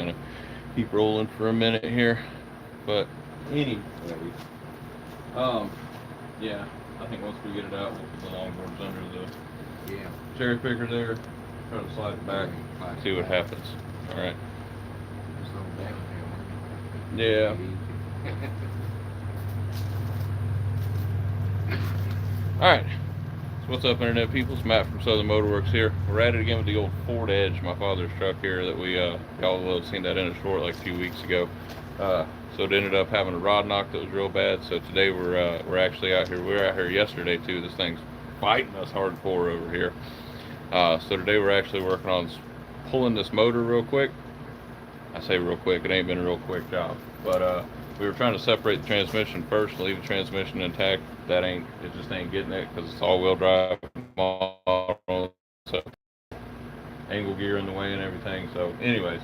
gonna keep rolling for a minute here. But anyways, yeah, I think once we get it out, we'll put the longboards under the cherry picker there, try to slide it back, see what happens. All right. Yeah. All right. So what's up, internet people? It's Matt from Southern Motorwerks here. We're at it again with the old Ford Edge, my father's truck here that we y'all have seen that in a short like a few weeks ago. So it ended up having a rod knock that was real bad. So today we're actually out here. We were out here yesterday too. This thing's fighting us hardcore over here. So today we're actually working on pulling this motor real quick. I say real quick, it ain't been a real quick job, but we were trying to separate the transmission first, leave the transmission intact. It just ain't getting it because it's all-wheel drive model, so angle gear in the way and everything. So anyways,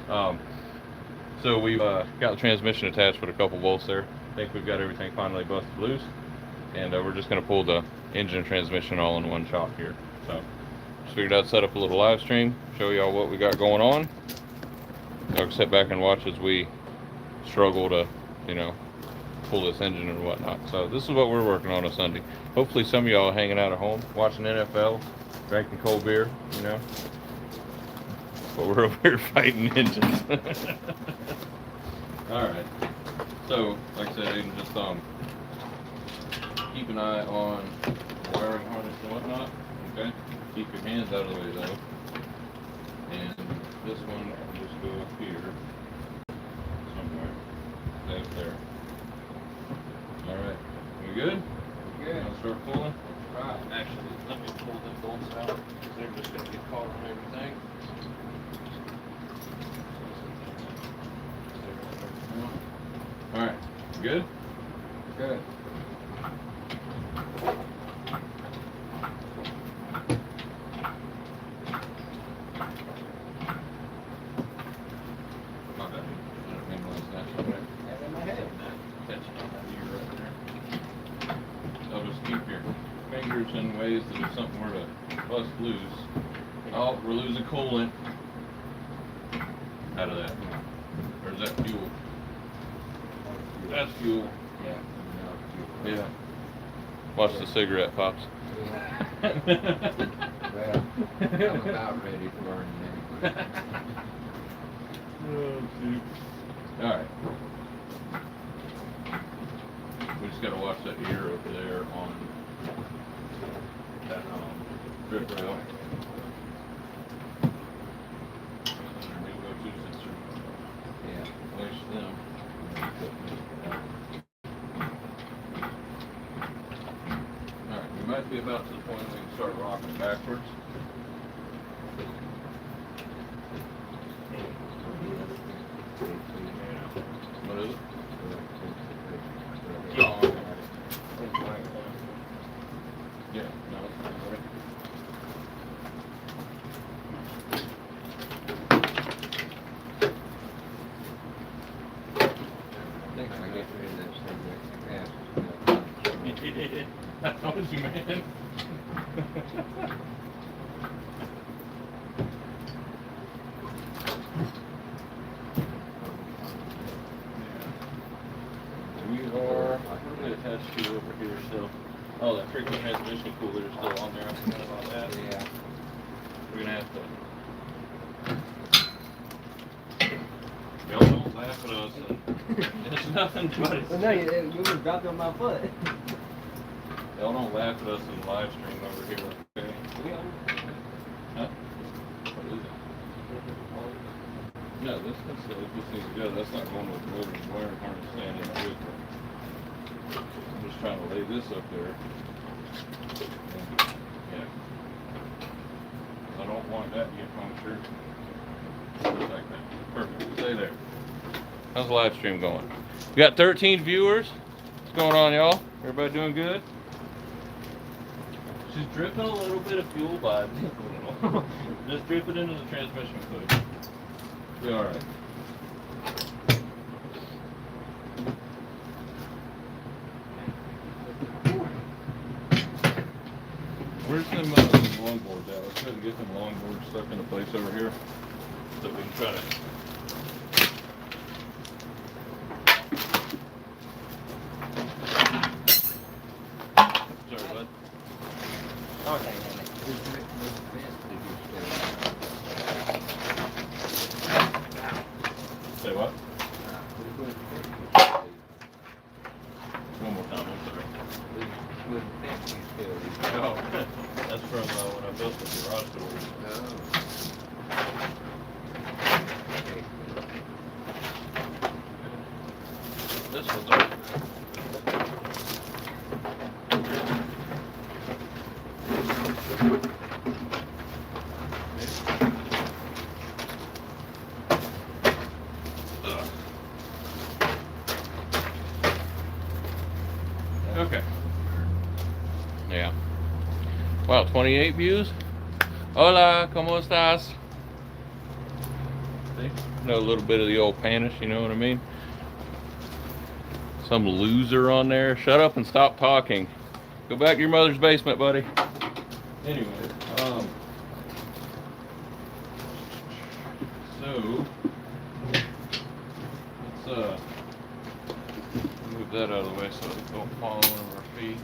so we've got the transmission attached with a couple bolts there. I think we've got everything finally busted loose, and we're just going to pull the engine and transmission all in one shot here. So just figured I'd set up a little live stream, show y'all what we got going on. Y'all sit back and watch as we struggle to, pull this engine and whatnot. So this is what we're working on Sunday. Hopefully some of y'all hanging out at home, watching NFL, drinking cold beer, But we're over here fighting engines. Alright. So, like I said, you can just keep an eye on the wiring harness and whatnot. Okay? Keep your hands out of the way though. And this one will just go up here somewhere. Stay up there. Alright. We good? Good. You want to start pulling? Right. Actually, let me pull them bolts out because they're just going to get caught on everything. Alright. Good? Good. In ways that if something were to bust loose, oh, we're losing coolant out of that. Or is that fuel? That's fuel. Yeah. Yeah. Watch the cigarette pops. Well, I'm about ready to learn anyway. Oh, shoot. Alright. We just gotta watch that ear over there on that grip rail. Yeah. Place them. Alright, we might be about to the point where we can start rocking backwards. What is it? Yeah, no, it's not right. I think I get rid of that cigarette fast. I told you, man. We are really attached to over here still. Oh, that freaking transmission cooler is still on there. I forgot about that. Yeah. We're gonna have to. Y'all don't laugh at us. It's nothing but it's. Well, no, you would have dropped on my foot. Y'all don't laugh at us in the live stream over here, okay? Huh? What is it? No, this needs to go. That's not going with the motor and wiring harness staying in the vehicle. I'm just trying to lay this up there. Yeah. I don't want that to get punctured. Just like that. Perfect. Stay there. How's the live stream going? We got 13 viewers. What's going on, y'all? Everybody doing good? She's dripping a little bit of fuel, but just drip it into the transmission fluid. Be all right. Where's them longboards at? Let's go and get them longboards stuck into place over here so we can try to Sorry, bud. Okay. Which fence did you Say what? Which fence you still One more time, I'm sorry. Which fence you still use? Oh, that's from when I built the garage doors. This one's open. Ugh. Okay. Yeah. Wow, 28 views? Hola, ¿cómo estás? See? Know a little bit of the old Spanish, you know what I mean? Some loser on there. Shut up and stop talking. Go back to your mother's basement, buddy. Anyway, so let's move that out of the way so it don't fall on one of our feet.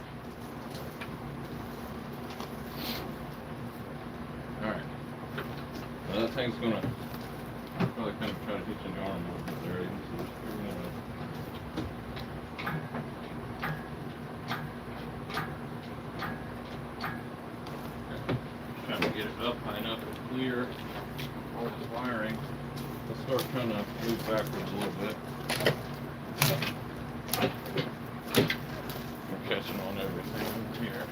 Alright. Well, that thing's gonna probably kind of try to hit you in the arm a little bit there. You can see this screw in it. Trying to get it up high enough to clear all this wiring. Let's start trying to move backwards a little bit. We're catching on everything here.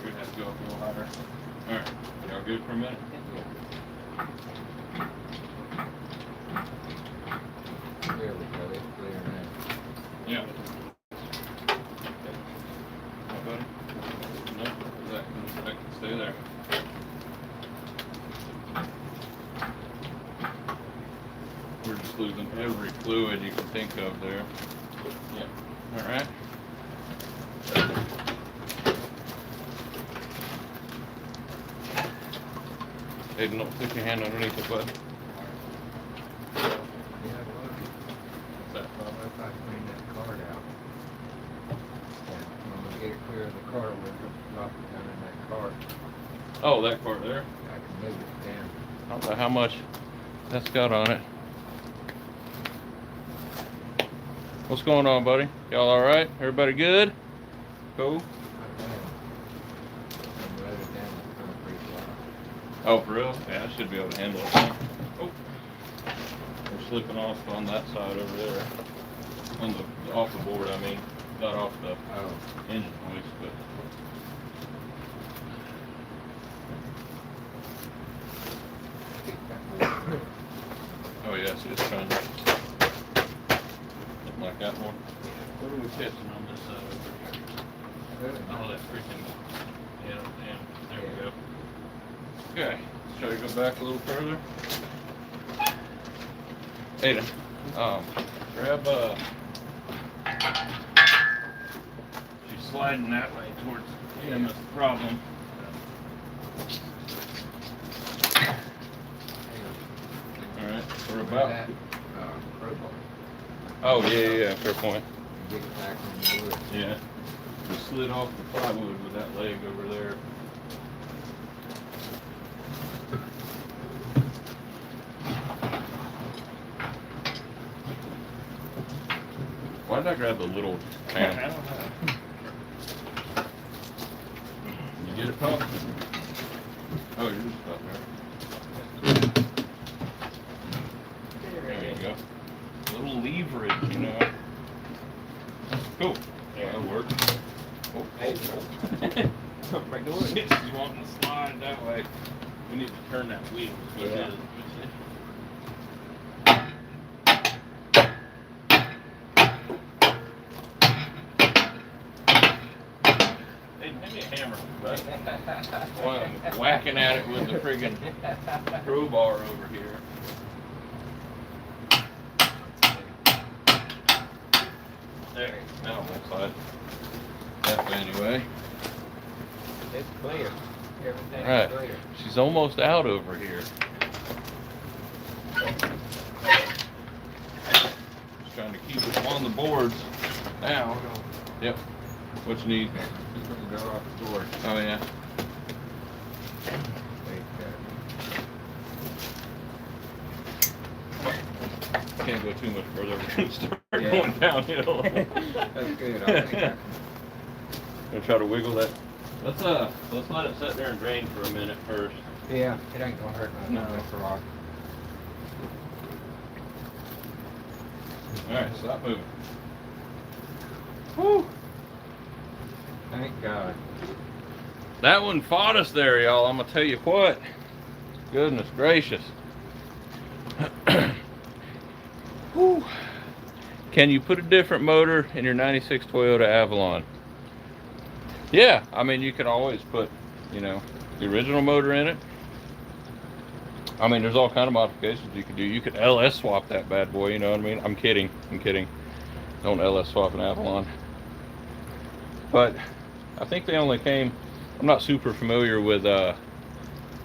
We're gonna have to go up a little higher. Alright, y'all good for a minute? There we go, it's clear now. Yeah. My buddy? Nope, that can stay there. We're just losing every fluid you can think of there. Yeah. Alright. Aiden, don't stick your hand underneath it, bud. Yeah, it was. What's that? Well, if I clean that card out, and when we get it clear of the card, we'll just drop it down in that card. Oh, that part there? I can move it down. I don't know how much that's got on it. What's going on, buddy? Y'all alright? Everybody good? Cool? And load it down with concrete block. Oh, for real? Yeah, I should be able to handle it. Oh. We're slipping off on that side over there. On the off the board, I mean. Not off the Oh, engine hoist, but. keep that more. Oh, yeah, so it's trying to. Something like that one. What are we catching on this side over here? Good. Oh, that freaking. Yeah, damn. There we go. Okay, let's try to go back a little further. Aiden, grab she's sliding that way towards him, that's the problem. Alright, we're about. That, crowbar. Oh, yeah, fair point. Get it back on the wood. Yeah. We slid off the plywood with that leg over there. Why did I grab the little pan? I don't know. You get it, Pop? Oh, you're just up there. There you go. A little leverage, you know. Cool. Yeah, that works. Oh, oh. Right door. She's wanting to slide that way. We need to turn that wheel. So it Yeah. is. Hey, hand me a hammer, bud. While I'm whacking at it with the friggin' crowbar over here. There, now on that side. That way anyway. It's clear. Everything's Right. clear. She's almost out over here. trying to keep it on the boards. Now, yep. What you need? Just let me go off the board. Oh yeah. Can't go too much further. We're gonna start going downhill. That's good. I think I Gonna try to wiggle that. Let's let it sit there and drain for a minute first. yeah, it ain't gonna hurt nothing. No. That's a lot. All right, stop moving. Woo! Thank God. That one fought us there, y'all. I'm gonna tell you what. Goodness gracious. Whew. Can you put a different motor in your 96 Toyota Avalon? Yeah, I mean, you can always put, you know, the original motor in it. I mean, there's all kind of modifications you could do. You could LS swap that bad boy, you know what I mean? I'm kidding. Don't LS swap an Avalon. But I think they only came, I'm not super familiar with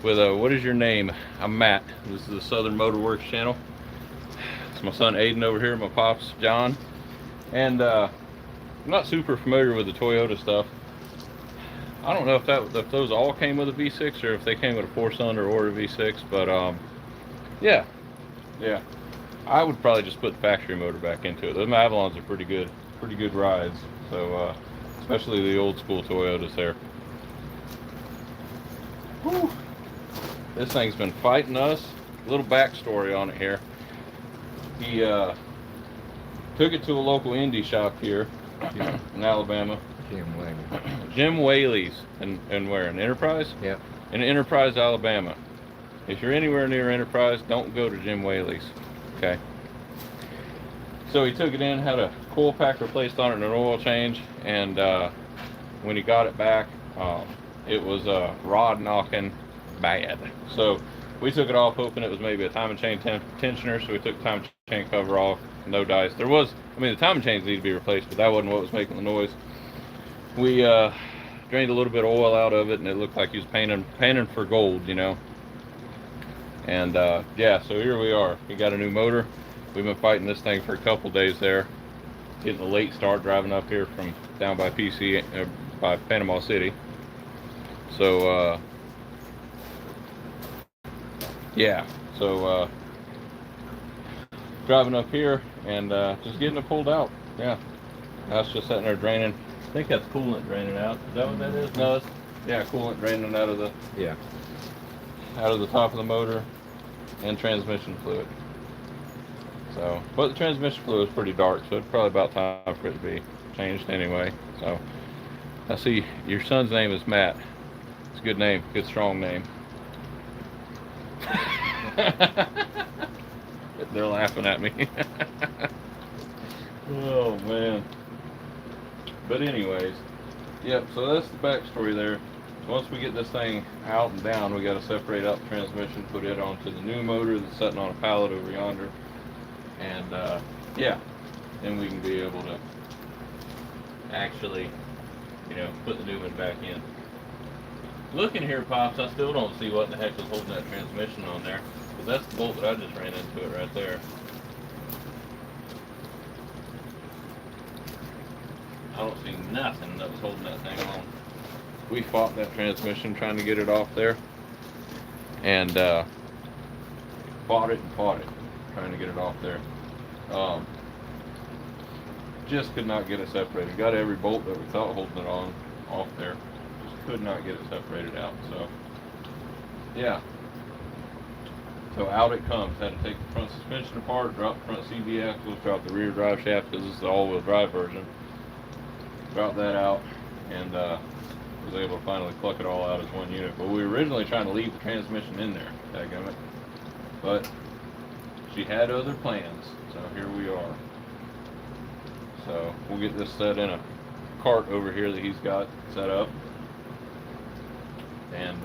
what is your name? I'm Matt. This is the Southern Motorworks channel. It's my son Aiden over here, my pops John. And I'm not super familiar with the Toyota stuff. I don't know if those all came with a V6 or if they came with a 4-cylinder or a V6, but yeah. I would probably just put the factory motor back into it. Those Avalons are pretty good rides. So especially the old school Toyotas there. Whew. This thing's been fighting us. A little backstory on it here. He took it to a local indie shop here in Alabama. Jim Whaley's and where? In Enterprise? Yep. In Enterprise, Alabama. If you're anywhere near Enterprise, don't go to Jim Whaley's. Okay. So he took it in, had a coil pack replaced on it and an oil change, and when he got it back, it was rod knocking bad. So we took it off hoping it was maybe a timing chain tensioner, so we took the timing chain cover off, no dice. There was, I mean, the timing chains need to be replaced, but that wasn't what was making the noise. We drained a little bit of oil out of it, and it looked like he was painting for gold, you know. And yeah, so here we are. We got a new motor. We've been fighting this thing for a couple days there, getting a late start driving up here from down by PC, by Panama City. So yeah, so driving up here and just getting it pulled out. Yeah, that's just sitting there draining. I think that's coolant draining out. Is that what that is? No, it's, yeah, coolant draining out of the top of the motor and transmission fluid. So, but the transmission fluid is pretty dark, so it's probably about time for it to be changed anyway. So, I see your son's name is Matt. It's a good name, good strong name. They're laughing at me. Oh man. But anyways, yep, so that's the backstory there. So once we get this thing out and down, we got to separate out the transmission, put it onto the new motor that's sitting on a pallet over yonder. And yeah, then we can be able to actually, you know, put the new one back in. Looking here, Pops, I still don't see what the heck was holding that transmission on there. But that's the bolt that I just ran into it right there. I don't see nothing that was holding that thing on. We fought that transmission trying to get it off there. And fought it, trying to get it off there. Just could not get it separated. Got every bolt that we thought holding it on off there. Just could not get it separated out. So yeah. So out it comes. Had to take the front suspension apart, drop the front CV axles, drop the rear drive shaft because this is the all-wheel drive version. Drop that out, and was able to finally pluck it all out as one unit. But we were originally trying to leave the transmission in there, dadgummit. But she had other plans, so here we are. So we'll get this set in a cart over here that he's got set up. And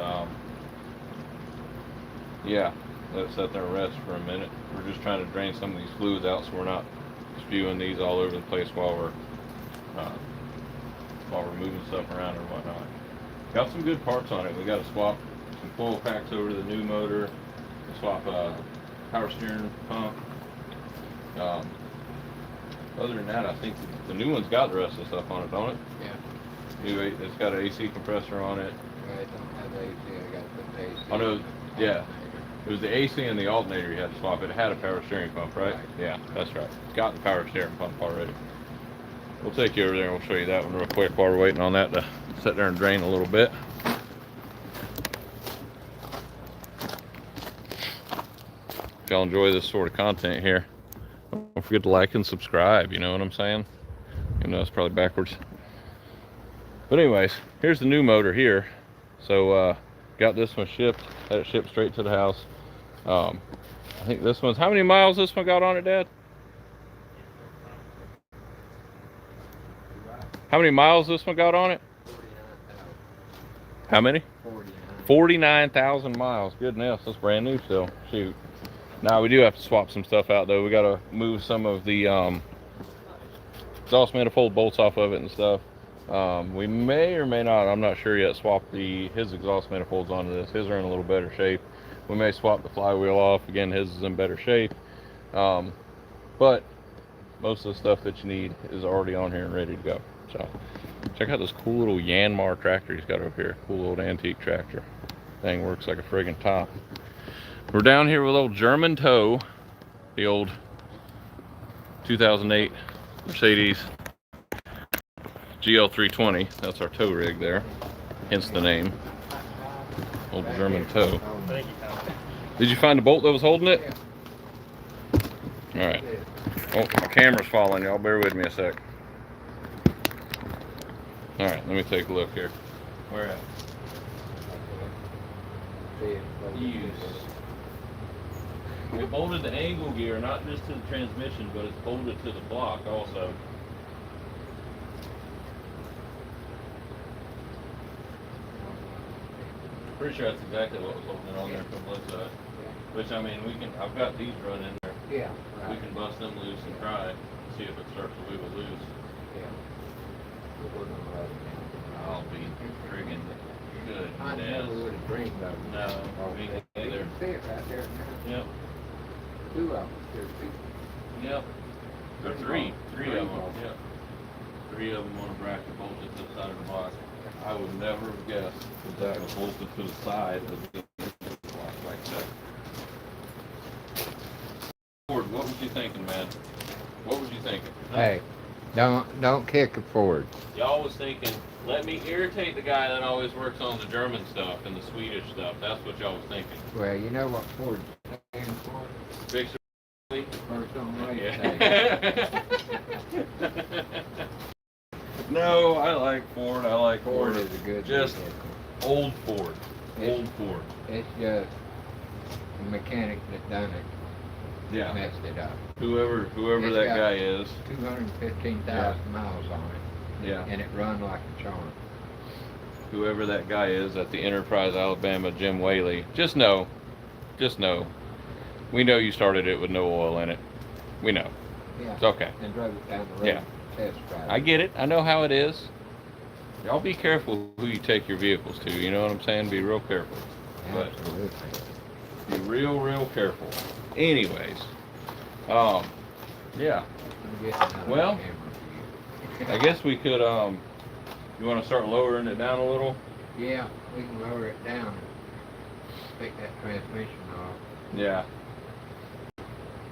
yeah, let it sit there and rest for a minute. We're just trying to drain some of these fluids out so we're not spewing these all over the place while we're moving stuff around and whatnot. Got some good parts on it. We got to swap some coil packs over to the new motor, swap power steering pump, Other than that, I think the new one's got the rest of the stuff on it, don't it? Yeah. It's got an AC compressor on it. I don't have AC, I got the AC. Oh no, yeah. It was the AC and the alternator you had to swap. It had a power steering pump, right? Right. Yeah, that's right. It's got the power steering pump already. We'll take you over there and we'll show you that one real quick while we're waiting on that to sit there and drain a little bit. If y'all enjoy this sort of content here, don't forget to like and subscribe, you know what I'm saying? Even though it's probably backwards. But anyways, here's the new motor here. So got this one shipped, had it shipped straight to the house. I think this one's, how many miles this one got on it, Dad? How many miles this one got on it? 49,000. How many? 49. 49,000 miles. Goodness, that's brand new still. Shoot. Now we do have to swap some stuff out though. We got to move some of the exhaust manifold bolts off of it and stuff. We may or may not, I'm not sure yet, swap his exhaust manifolds onto this. His are in a little better shape. We may swap the flywheel off. Again, his is in better shape. But most of the stuff that you need is already on here and ready to go. So check out this cool little Yanmar tractor he's got over here. Cool old antique tractor. Thing works like a friggin' top. We're down here with old German tow, the old 2008 Mercedes GL320. That's our tow rig there, hence the name. Old German tow. Thank you, Tom. Did you find the bolt that was holding it? All right. Oh, my camera's falling. Y'all bear with me a sec. All right, let me take a look here. Where at? Use. We bolted the angle gear not just to the transmission, but it's bolted to the block also. Pretty sure that's exactly what was holding it on there from the left side. Which, I mean, I've got these running there. Yeah. Right. We can bust them loose and try it, see if it starts to wiggle loose. Yeah. We're gonna run it down. I'll be friggin' good. I never would have dreamed of it. No, me You neither. can see it right there now. Yep, Two of them, there's two. yep. Or three of them, yep. 3 of them on a bracket bolted to the side of the block. I would never have guessed that was bolted to the side of the block like that. Ford, what was you thinking, man? What was you thinking? Hey, don't kick it forward. Y'all was thinking, let me irritate the guy that always works on the German stuff and the Swedish stuff. That's what y'all was thinking. Well, you know what Ford stands for? Fix it. First on race day. Yeah. No, I like Ford. I like Ford is a good Just vehicle. old Ford. It's- Old Ford. It's just the mechanic that done it Yeah. messed it up. Whoever It's that got guy is. 215,000 miles on it, Yeah. and it run like a charm. Whoever that guy is at the Enterprise, Alabama, Jim Whaley. Just know. We know you started it with no oil in it. We know. Yeah. It's okay. And drove it down the road. Yeah. Test drive. I get it. I know how it is. Y'all be careful who you take your vehicles to. You know what I'm saying? Be real careful. But Absolutely. be real careful. Anyways, yeah. I'm getting another Well, camera for you. I guess we could. You want to start lowering it down a little? Yeah, we can lower it down and take that transmission off. Yeah.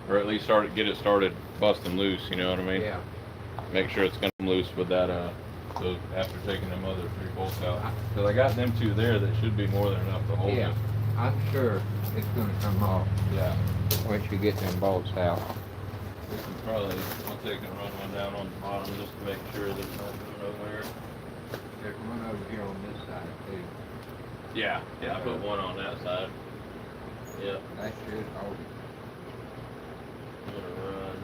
Or at least get it started busting loose. You know what I mean? Yeah. Make sure it's gonna come loose with that. Those after taking them other 3 bolts out. Cause I got them 2 there that should be more than enough to hold Yeah. it. I'm sure it's gonna come off Yeah. once you get them bolts out. We can probably, I'll take and run one down on the bottom just to make sure that it's not going nowhere. There's one over here on this side too. Yeah, I put one on that side. Yep, That should hold it. I'm gonna run.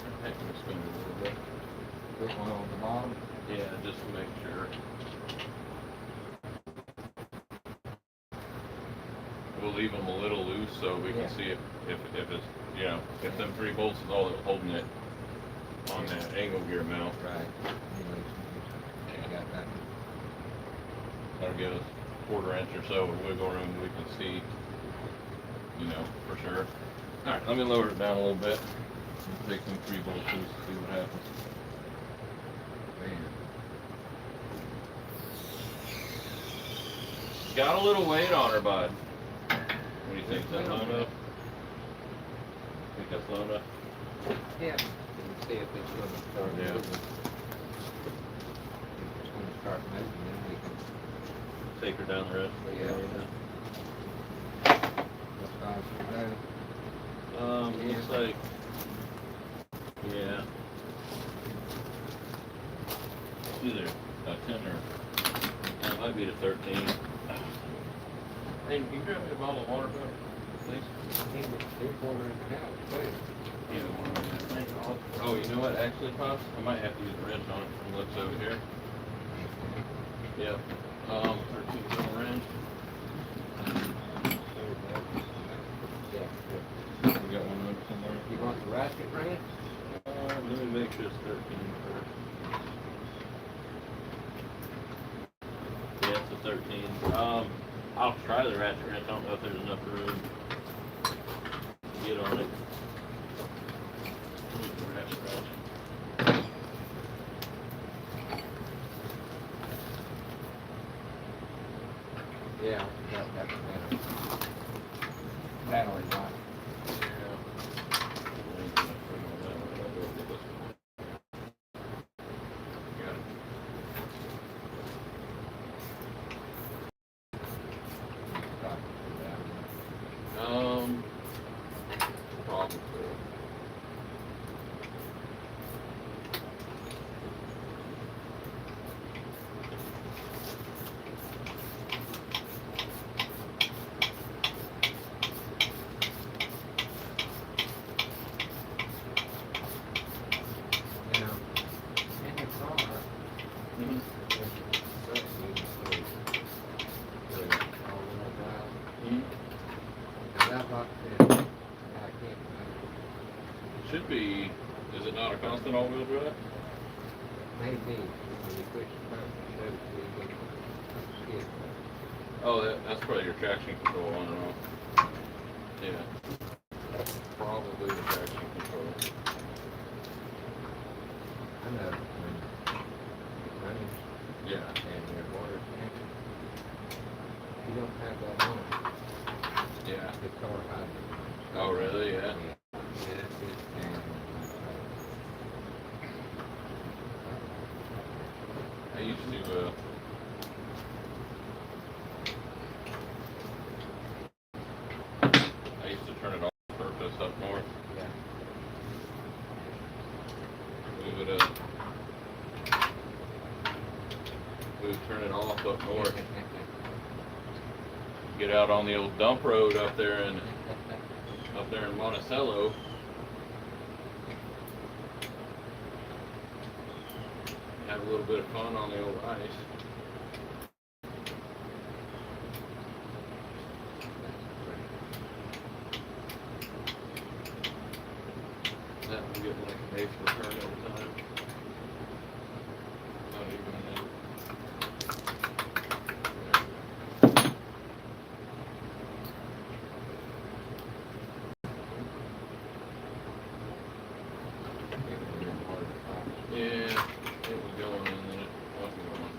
I think I'm gonna spin it a little bit. Put one on the bottom. Yeah, just to make sure. We'll leave them a little loose so we can Yeah. see if it's, if them 3 bolts is all that's holding it on that angle gear mount. Right. Anyways, I got that. That'll give us a 1/4 inch or so of wiggle room we can see, for sure. Alright, let me lower it down a little bit. Take some 3-bolt loose and see what happens. Man. Got a little weight on her, bud. What do you think? Is that low enough? Think that's low enough? Yeah. And see if it's gonna start Yeah. moving. If it's gonna start moving, then we can, Take her down the rest. Yeah. what size is that? Looks like, yeah. Either a 10 or, it might be a 13. Hey, can you grab me a bottle of water, bud? Please? There's water in the house, too. Oh, you know what, actually, Pops? I might have to use a wrench on it from what's over here. Yep. 13 little wrench. Yeah. We got one over somewhere. You want the ratchet wrench? Let me make sure it's 13 first. Yeah, it's a 13. I'll try the ratchet wrench. I don't know if there's enough room to get on it. Use the ratchet wrench. Yeah, that's better. Battery light. Probably. Now, in the car, Mm-hmm. there's a substitute for the all-wheel drive. Is that locked in? I can't remember. Should be. Is it not a constant all-wheel drive? Maybe when you push the button, it shows you skid. Oh, that's probably your traction control on and off. Yeah. Probably the traction control. I know when it rains Yeah. and your water tank, you don't have that on Yeah. the car hydrant. Oh, really? Yeah. Yeah, it's down. I used to, turn it off on purpose up north. Yeah. We would turn it off up north. Get out on the old dump road up there in Monticello. Have a little bit of fun on the old ice. That would get like a day for turn every time. Not even yeah, it was going and then it wasn't going.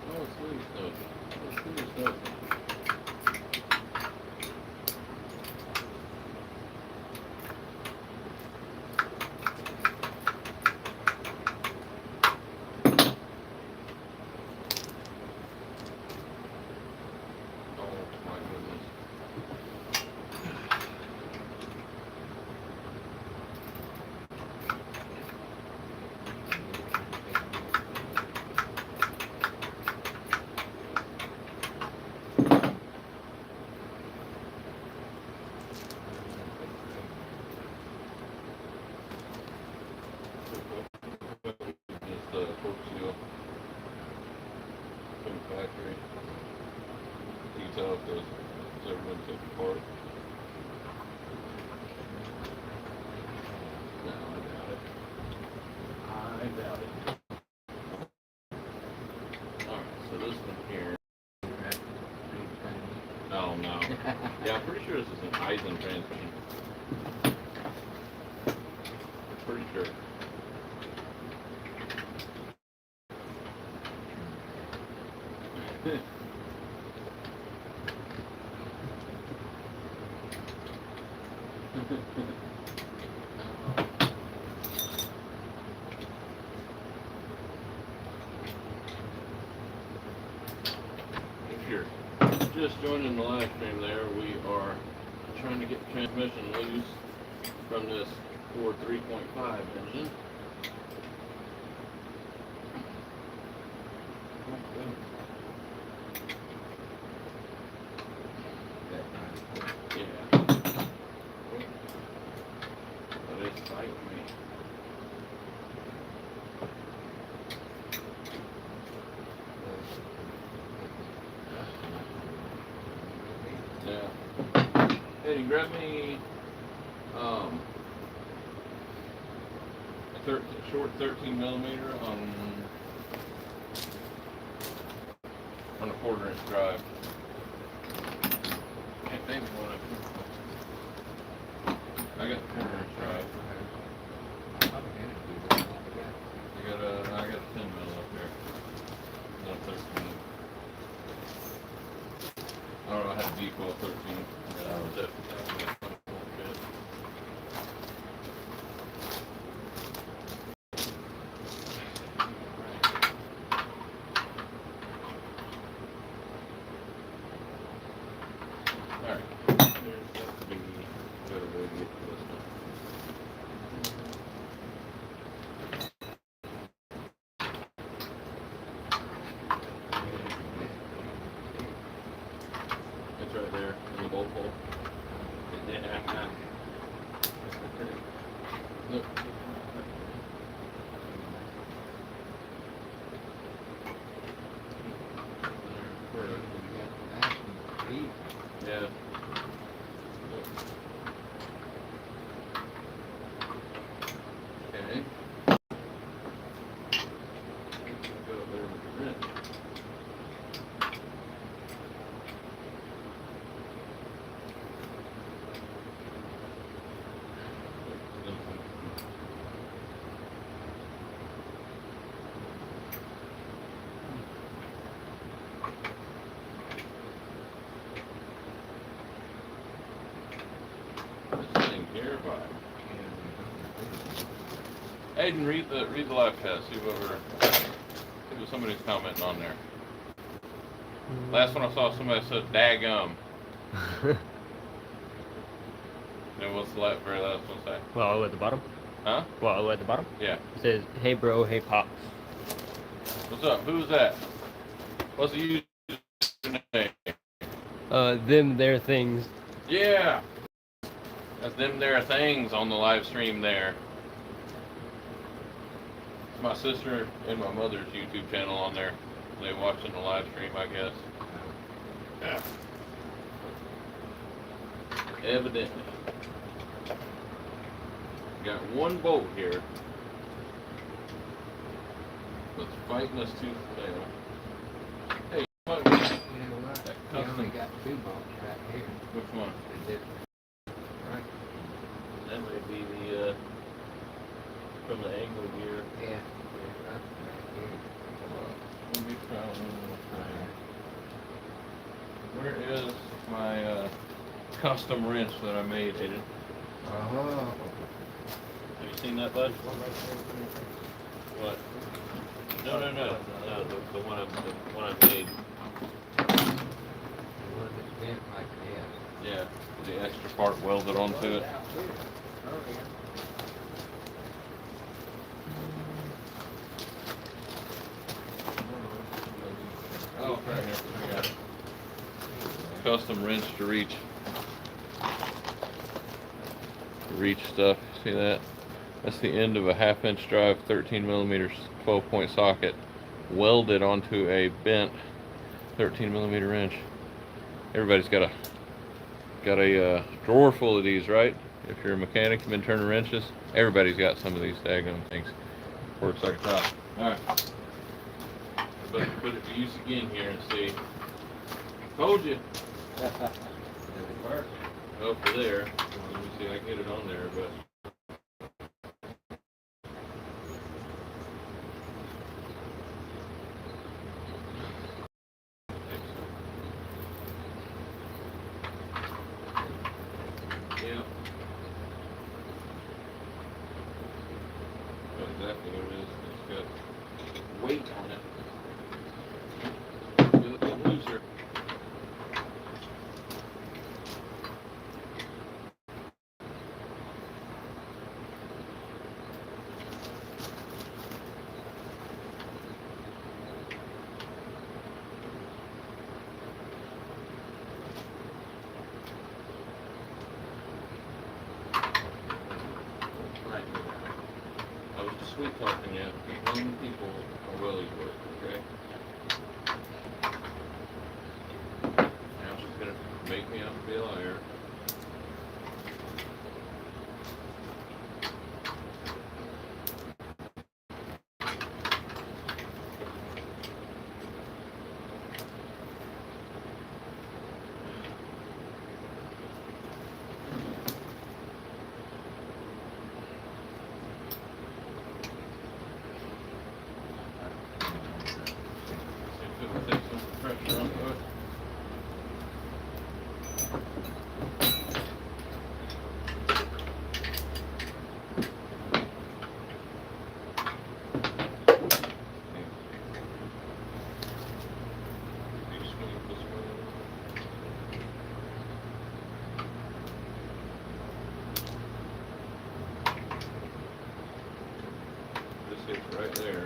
Oh, it's sweet stuff. It's sweet stuff. Oh my goodness. It's the torque seal from the factory. You can tell if it's ever been taken apart. Yeah, I'm pretty sure this is an Eisen transmission. Pretty sure. If you're just joining the live stream there, we are trying to get the transmission loose from this Ford 3.5 engine. Yeah. But it's tight with me. Yeah. Hey, grab me a short 13 millimeter on a 1/4 inch drive. Can't think of one. I got the 1/4 inch drive. I got a 10 mil up here. Not 13. I don't know, I had a decoil 13. Yeah, that was definitely. It's right there in the bolt hole. Yeah. Look. Yeah. Okay. Go up there with the wrench. This thing here, Aiden, read the live chat. See what somebody's commenting on there. Last one I saw, somebody said "daggum." And what's the very last one say? Well, at the bottom. Huh? Well, at the bottom. Yeah. It says, "Hey bro, hey pops." What's up? Who's that? What's the username? Them their things. Yeah. That's them there things on the live stream there. It's my sister and my mother's YouTube channel on there. They watching the live stream, I guess. Yeah. Evidently. Got one bolt here that's fighting us tooth and nail. Hey, what? You know what? You only got 2 bolts right here. Which one? Right? That might be the from the angle gear. Yeah. Right here. Let me try one more thing. Where is my custom wrench that I made, Aiden? Oh. Have you seen that, bud? What? No, the one I made. The one that's bent like this. Yeah, the extra part welded onto it. Oh, yeah. Oh, right here. I got it. Custom wrench to reach stuff. See that? That's the end of a 1/2 inch drive, 13 millimeters, 12-point socket, welded onto a bent 13 millimeter wrench. Everybody's got a drawer full of these, right? If you're a mechanic, you've been turning wrenches. Everybody's got some of these daggone things. Works like a top. All right. But put it to use again here and see. Told you. Over there. Let me see, I can get it on there, but. Yeah. That's exactly what it is. It's got weight on it. Feel it get looser. Right. I was just sweet talking you. Young people are well work, okay? Now she's gonna make me out to be a liar. See if it'll take some pressure off of it. You swing it this way. This hits right there.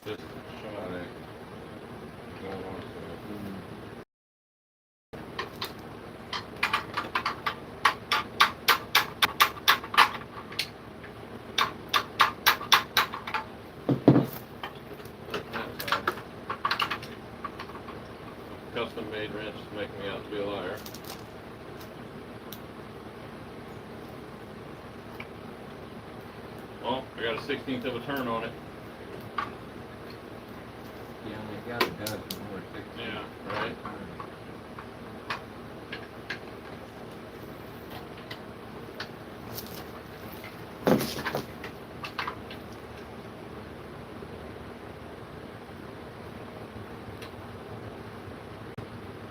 Just shot it. Going on to it. Custom made wrench to make me out to be a liar. Well, I got a 16th of a turn on it. Yeah, they got a dozen more. Yeah, right.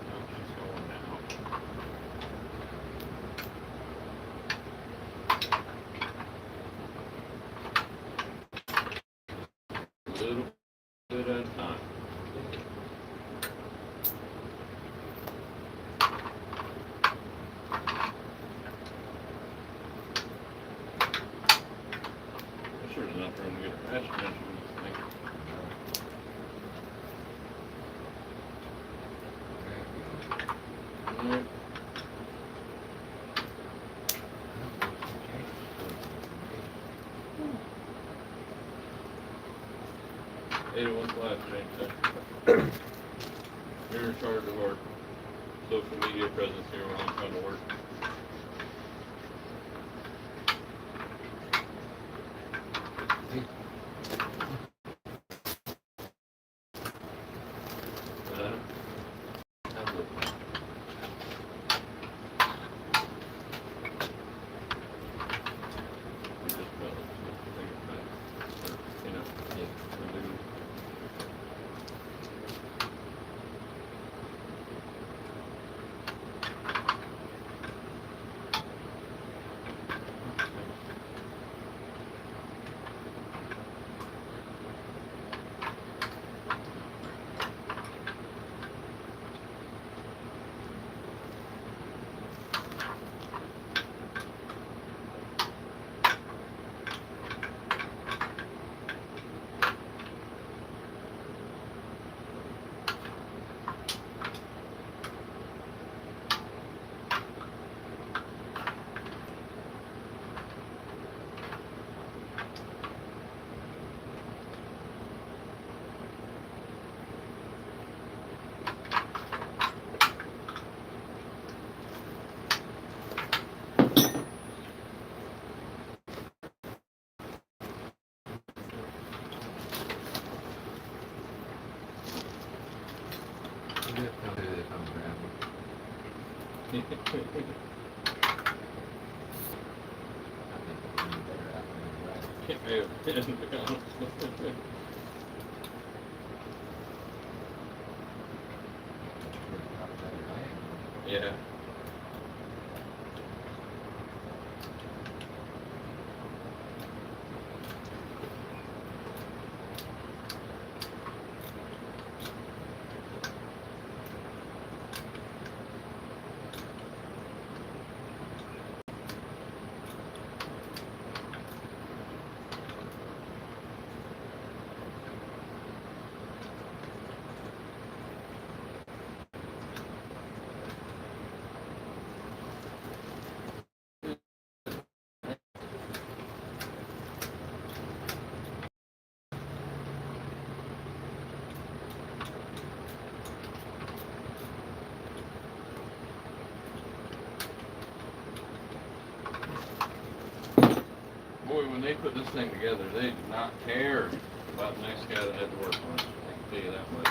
Oh, she's going now. Little bit at a time. I'm sure there's enough room to get a fast wrench in this thing. Alright. 81 flash range. You're in charge of our social media presence here when I'm trying to work. I think it'd be better out than right. Can't be a pin, to be honest. Yeah. Boy, when they put this thing together, they did not care about the next guy that had to work on it. I can tell you that much.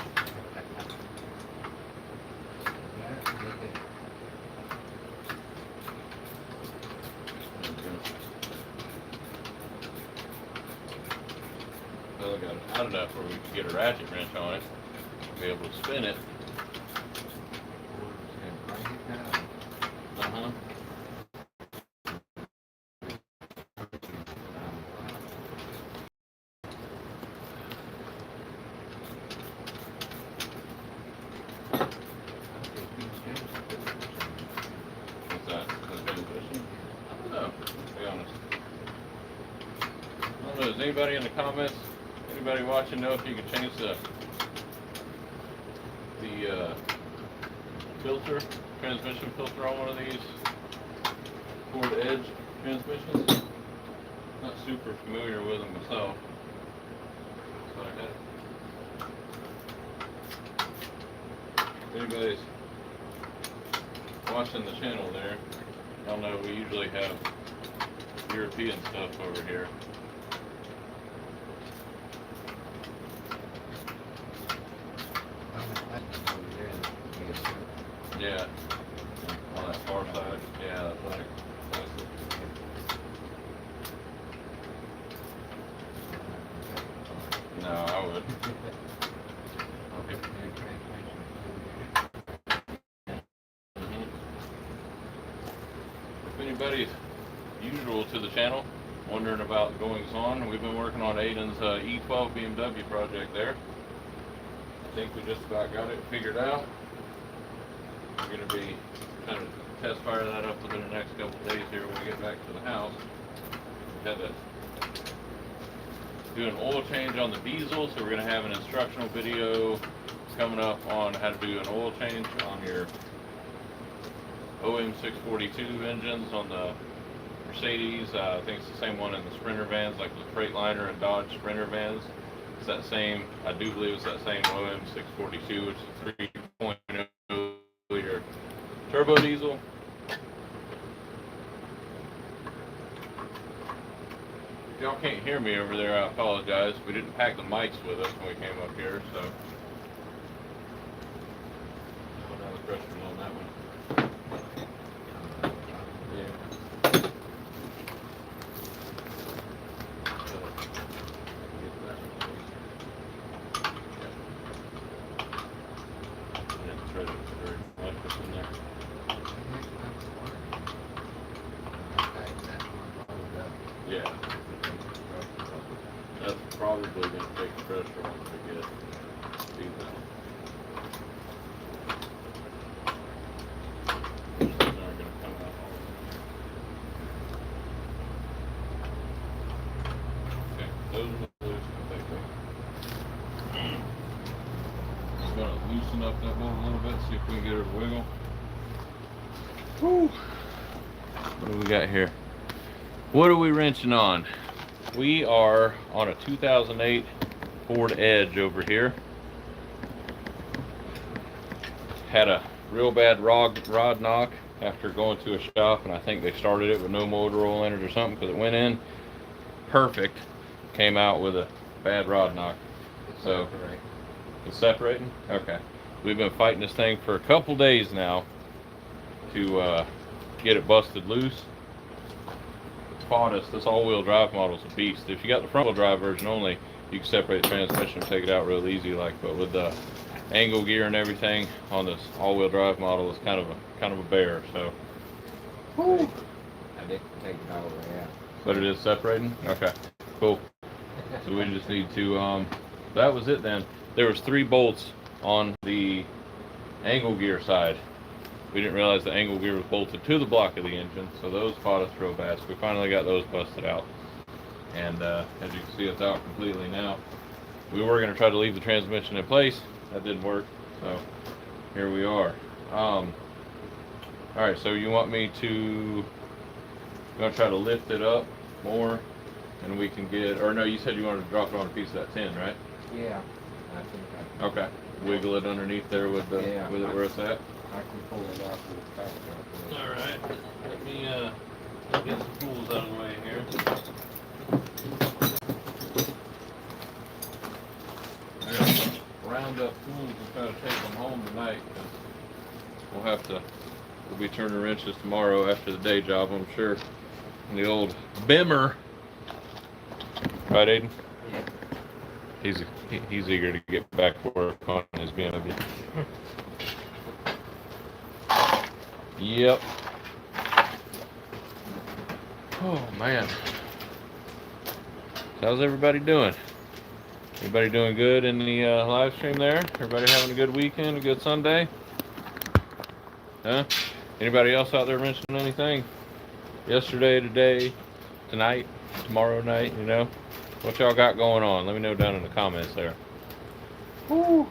Well, I got it hot enough where we could get a ratchet wrench on it, be able to spin it. Uh-huh. What's that? That's transmission? I don't know, to be honest. I don't know, does anybody in the comments, anybody watching know if you could change the filter, transmission filter on one of these Ford Edge transmissions? Not super familiar with them myself. So I had if anybody's watching the channel there, y'all know we usually have European stuff over here. Yeah. On that far side. Yeah, that's like plastic. No, I would. If anybody's usual to the channel, wondering about the goings on, we've been working on Aiden's E12 BMW project there. I think we just about got it figured out. We're going to be kind of test fire that up within the next couple of days here when we get back to the house. We had to do an oil change on the diesel, so we're going to have an instructional video coming up on how to do an oil change on your OM642 engines on the Mercedes. I think it's the same one in the Sprinter vans, like the Freightliner and Dodge Sprinter vans. It's that same, I do believe it's that same OM642, which is 3.0 liter turbo diesel. If y'all can't hear me over there, I apologize. We didn't pack the mics with us when we came up here, so. Another pressure on that one. Yeah. Yeah, that's probably going to take the pressure once we get these out. These aren't going to come out all the way. Okay, those are the loose, I think. I'm going to loosen up that bolt a little bit, see if we can get her to wiggle. Whew. What do we got here? What are we wrenching on? We are on a 2008 Ford Edge over here. Had a real bad rod knock after going to a shop, and I think they started it with no motor oil in it or something, because it went in perfect, came out with a bad rod knock. So it's separating? Okay. We've been fighting this thing for a couple days now. to get it busted loose. Fought us. This all-wheel drive model is a beast. If you got the front-wheel drive version only, you can separate the transmission and take it out real easy. But with the angle gear and everything on this all-wheel drive model, it's kind of a bear. So. Woo. I didn't take it all the way out. But it is separating? Okay, cool. So we just need to, that was it then. There was 3 bolts on the angle gear side. We didn't realize the angle gear was bolted to the block of the engine, so those fought us real bad. So we finally got those busted out. And as you can see, it's out completely now. We were going to try to leave the transmission in place. That didn't work, so here we are. Alright, so you want me to... I'm going to try to lift it up more, and we can get, or no, you said you wanted to drop it on a piece of that tin, right? Yeah, I think Okay. Wiggle it underneath there with the with it where it's at. I can pull it out with the back. All right. Let me get some tools out of the way here. I got some round up tools and try to take them home tonight. We'll be turning wrenches tomorrow after the day job, I'm sure. And the old Bimmer. Right, Aiden? Yeah. He's eager to get back to work on his BMW. Yep. Oh man. How's everybody doing? Everybody doing good in the live stream there? Everybody having a good weekend, a good Sunday? Huh? Anybody else out there mentioning anything? Yesterday, today, tonight, tomorrow night, you know? What y'all got going on? Let me know down in the comments there. Woo.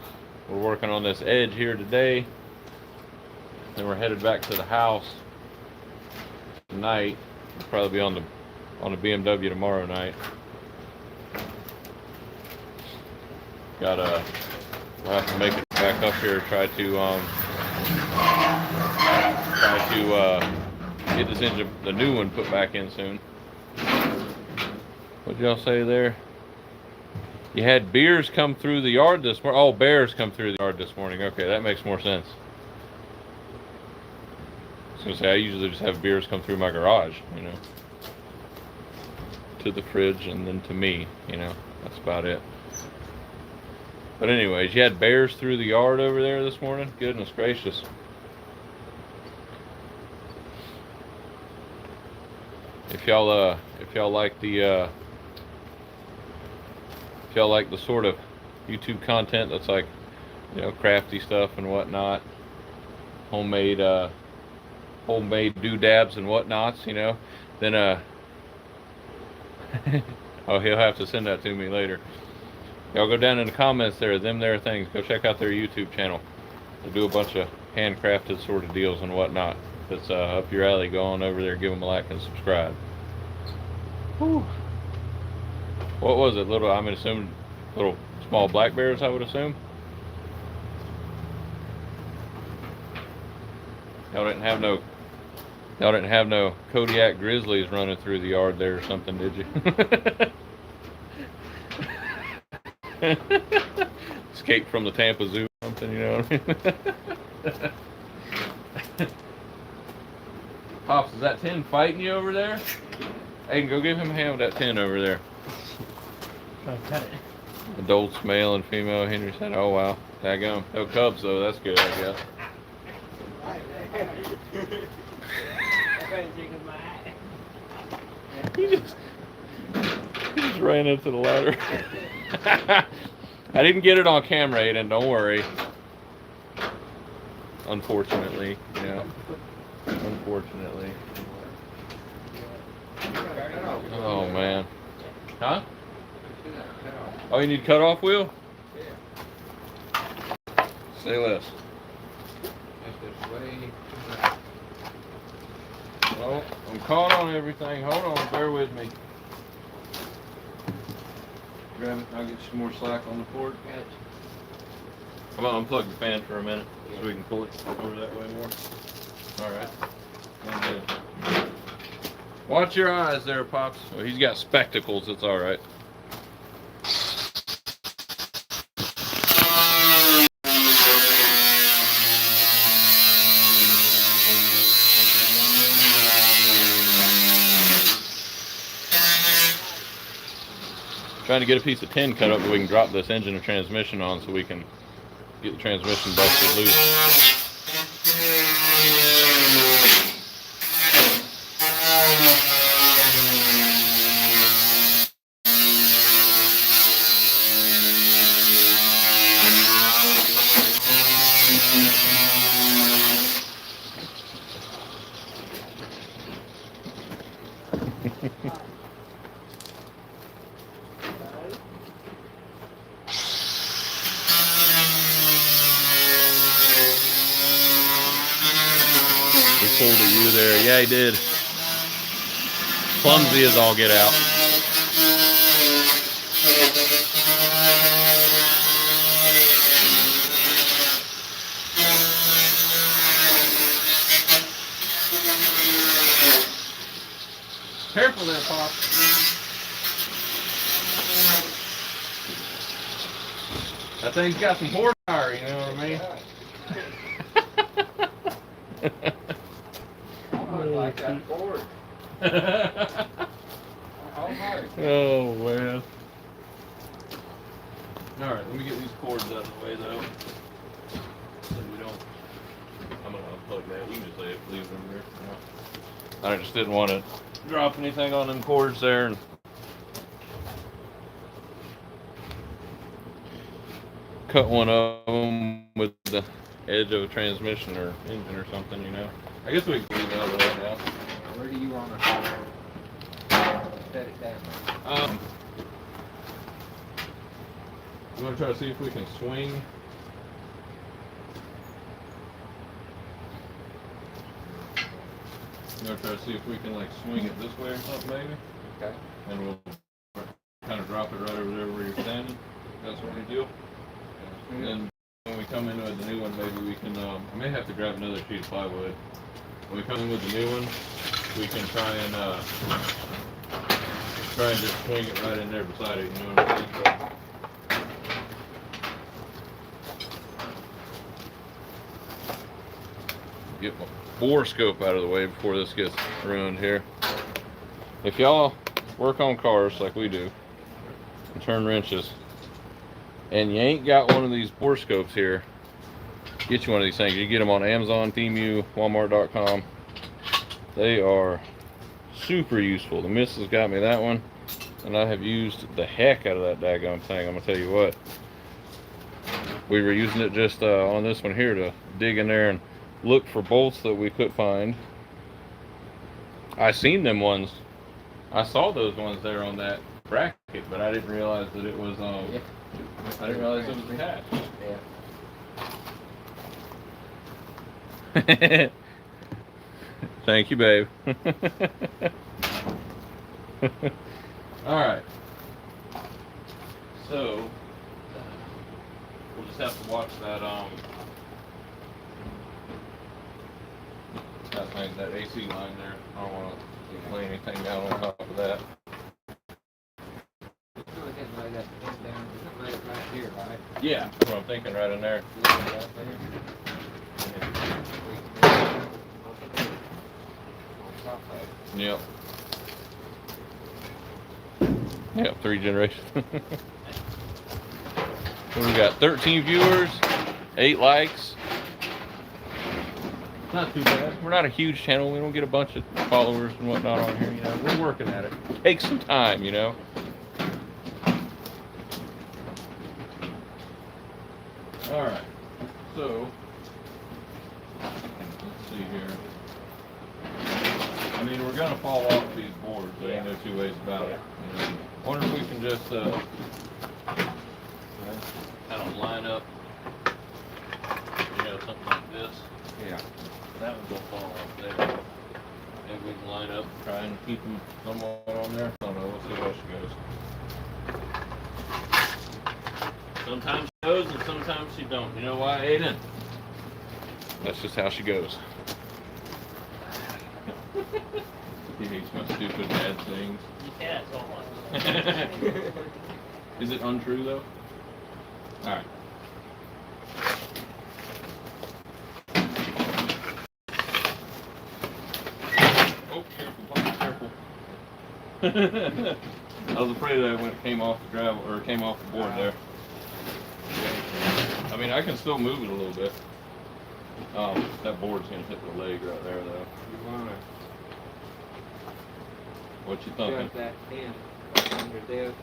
We're working on this edge here today. Then we're headed back to the house tonight. We'll probably be on the BMW tomorrow night. We'll have to make it back up here, try to get this engine, the new one, put back in soon. What'd y'all say there? You had beers come through the yard this morning. Oh, bears come through the yard this morning. Okay, that makes more sense. I was gonna say, I usually just have beers come through my garage, you know, to the fridge and then to me, you know, that's about it. But anyways, you had bears through the yard over there this morning? Goodness gracious. If y'all like the sort of YouTube content that's like, you know, crafty stuff and whatnot, homemade doodads and whatnots, you know, then oh, he'll have to send that to me later. Y'all go down in the comments there, them there things. Go check out their YouTube channel. They do a bunch of handcrafted sort of deals and whatnot. If it's up your alley, go on over there, give them a like and subscribe. Whew. What was it? I'm assuming little small black bears, I would assume. Y'all didn't have no Kodiak grizzlies running through the yard there or something, did you? Escaped from the Tampa Zoo or something, you know what I mean? Pops, is that tin fighting you over there? Aiden, go give him a hand with that tin over there. Cut it. Adults, male and female. Henry said, oh wow, daggum. No cubs though, that's good, I guess. He just ran into the ladder. I didn't get it on camera, Aiden, don't worry. Unfortunately, yeah. Unfortunately. Oh man. Huh? Oh, you need cut off wheel? Yeah. Say less. Well, I'm caught on everything. Hold on, bear with me. Grab it, I'll get you some more slack on the cord. Come on, unplug the fan for a minute so we can pull it over that way more. Alright. Watch your eyes there, Pops. Well, he's got spectacles, it's alright. Trying to get a piece of tin cut up that we can drop this engine and transmission on so we can get the transmission busted loose. He pulled a U there. Yeah, he did. Clumsy as all get out. Careful there, Pop. That thing's got some horsepower, you know what I mean? Like that Ford. Oh man. Alright, let me get these cords out of the way though. So we don't. I'm gonna unplug that. You can just leave them here for now. I just didn't want to drop anything on them cords there and cut one of them with the edge of a transmission or engine or something, you know. I guess we can leave it out of the way now. Where do you want to set it down? You want to try to see if we can swing? You want to try to see if we can like swing it this way or something maybe? Okay. And we'll kind of drop it right over there where you're standing. That's what we do. And then when we come in with the new one, maybe we can, I may have to grab another sheet of plywood. When we come in with the new one, we can try and just swing it right in there beside it, you know what I mean? Get my bore scope out of the way before this gets ruined here. If y'all work on cars like we do and turn wrenches, and you ain't got one of these bore scopes here, get you one of these things. You get them on Amazon, Temu, Walmart.com. They are super useful. The missus got me that one, and I have used the heck out of that daggone thing. I'm gonna tell you what. We were using it just on this one here to dig in there and look for bolts that we could find. I seen them ones. I saw those ones there on that bracket, but I didn't realize that it was I didn't realize it was attached. Yeah. Thank you, babe. Alright. So we'll just have to watch that that AC line there. I don't want to lay anything down on top of that. Yeah, that's what I'm thinking right in there. Yep. Yep, 3 generations. So we got 13 viewers, 8 likes. Not too bad. We're not a huge channel. We don't get a bunch of followers and whatnot on here, you know. We're working at it. Takes some time, you know. Alright. So let's see here. I mean, we're gonna fall off these boards. There ain't no two ways about it. You know, I wonder if we can just kind of line up, you know, something like this. Yeah. That one will fall off there. Maybe we can line up and try and keep them somewhat on there. I don't know. We'll see how she goes. Sometimes she goes and sometimes she don't. You know why, Aiden? That's just how she goes. He hates my stupid bad things. Yeah, so much. Is it untrue though? Alright. Oh, careful, careful. I was afraid of that when it came off the gravel, or came off the board there. I mean, I can still move it a little bit. That board's gonna hit the leg right there, though. You wanna What you thinking? shove that in under this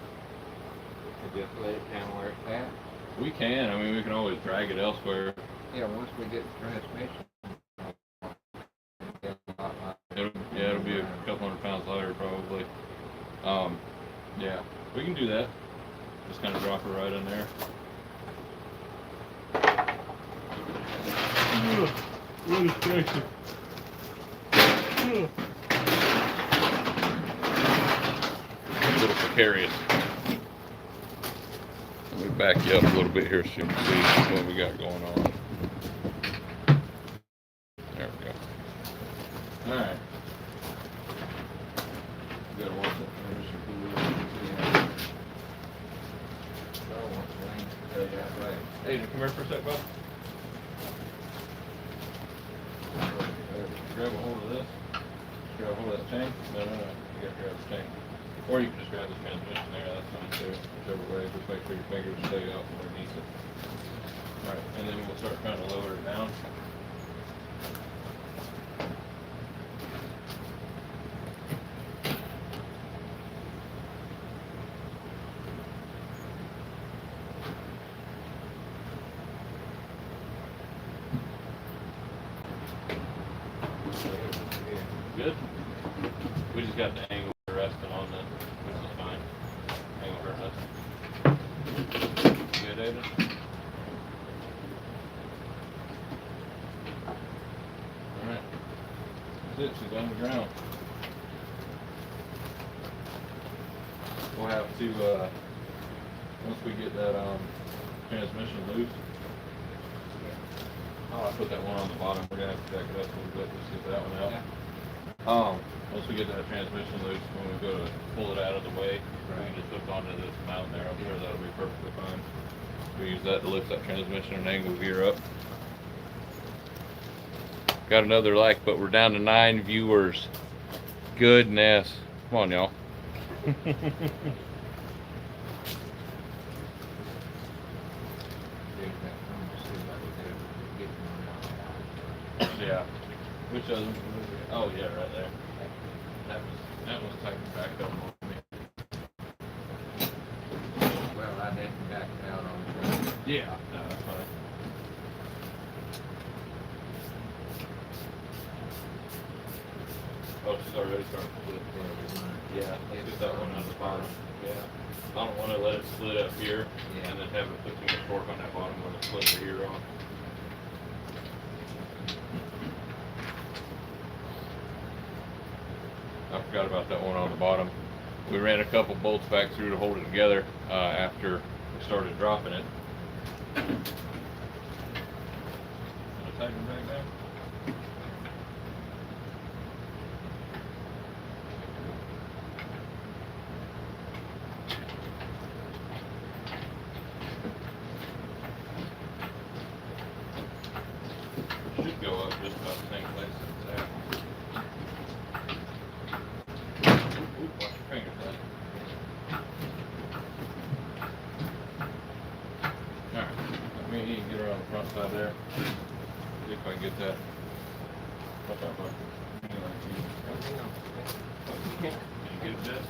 and just let it down where it's at? We can. I mean, we can always drag it elsewhere. Yeah, once we get the transmission. It'll be a couple hundred pounds lighter probably. Yeah, we can do that. Just kind of drop it right in there. What is crazy? A little precarious. Let me back you up a little bit here so you can see what we got going on. There we go. Alright. Gotta watch that transmission cool. Hey, come here for a sec, bud. Grab a hold of this. Grab a hold of that chain. No. You gotta grab the chain. Or you can just grab the transmission there. That's fine too. Whichever way. Just make sure your fingers stay out underneath it. Alright, and then we'll start trying to lower it down. Good. We just got the angle resting on that, which is fine. Angle hurt nothing. Good, David? Alright. That's it. She's on the ground. We'll have to, once we get that transmission loose, I put that one on the bottom. We're gonna have to jack it up a little bit just to get that one out. Once we get that transmission loose, when we go to pull it out of the way, we can just hook onto this mount there. I'm sure that'll be perfectly fine. We use that to lift that transmission and angle gear up. Got another like, but we're down to 9 viewers. Goodness. Come on, y'all. Yeah. Which other one? Oh yeah, right there. That was taken back up on me. Well, I had to back it out on the ground. Yeah, no, that's fine. Oh, she's already starting to flip. Yeah, let's get that one on the bottom. Yeah. I don't want to let it split up here and then have it put too much torque on that bottom when it splits the gear on. I forgot about that one on the bottom. We ran a couple bolts back through to hold it together after we started dropping it. Gonna tighten it back down. Should go up just about the same place as it's at. Watch your fingers, bud. Alright, let me get her on the front side there. See if I can get that. What's that, bud? Can you get it this?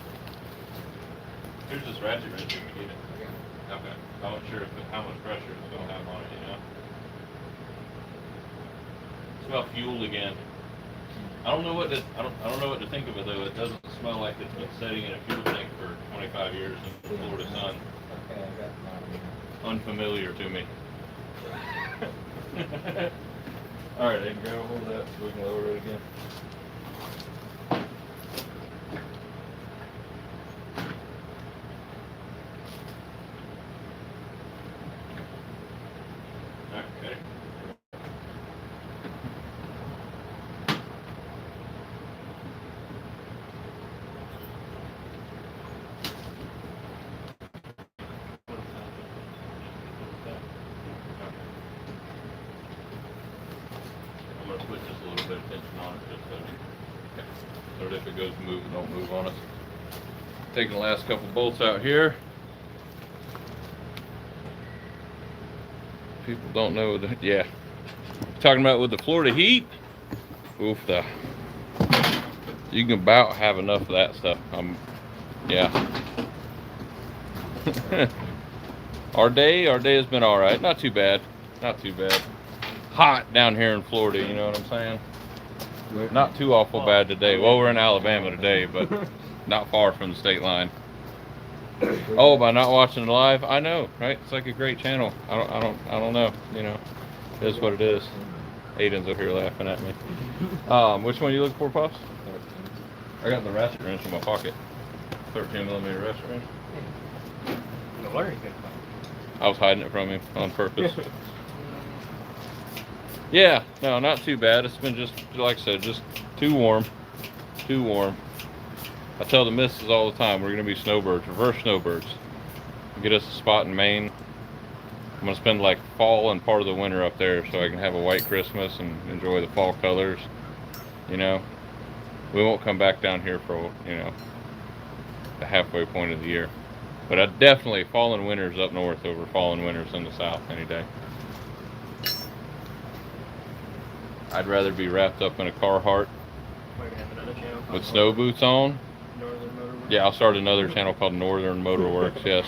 Here's this ratchet right here, we need it. Okay. I wasn't sure how much pressure it's going to have on it, you know? Smell fuel again. I don't know what to think of it though. It doesn't smell like it's been sitting in a fuel tank for 25 years in the Florida sun. Okay, I got mine. Unfamiliar to me. All right, then grab a hold of that so we can lower it again. All right, ready? I'm going to put just a little bit of tension on it just so that if it goes to move, it don't move on us. Taking the last couple bolts out here. People don't know that. Yeah. Talking about with the Florida heat. Oof, you can about have enough of that stuff. Yeah. Our day has been all right. Not too bad. Not too bad. Hot down here in Florida, you know what I'm saying? Not too awful bad today. Well, we're in Alabama today, but not far from the state line. Oh, by not watching it live, I know, right? It's like a great channel. I don't know. You know, it is what it is. Aiden's up here laughing at me. Which one you looking for, Pops? I got the ratchet wrench in my pocket. 13mm ratchet wrench. I was hiding it from him on purpose. Yeah, no, not too bad. It's been just, like I said, just too warm. Too warm. I tell the missus all the time, we're going to be snowbirds, reverse snowbirds. Get us a spot in Maine. I'm going to spend like fall and part of the winter up there so I can have a white Christmas and enjoy the fall colors. You know, we won't come back down here for, you know, the halfway point of the year. But I definitely, fall and winters up north over fall and winters in the south any day. I'd rather be wrapped up in a Carhartt with snow boots on. Yeah, I'll start another channel called Northern Motorwerks, yes.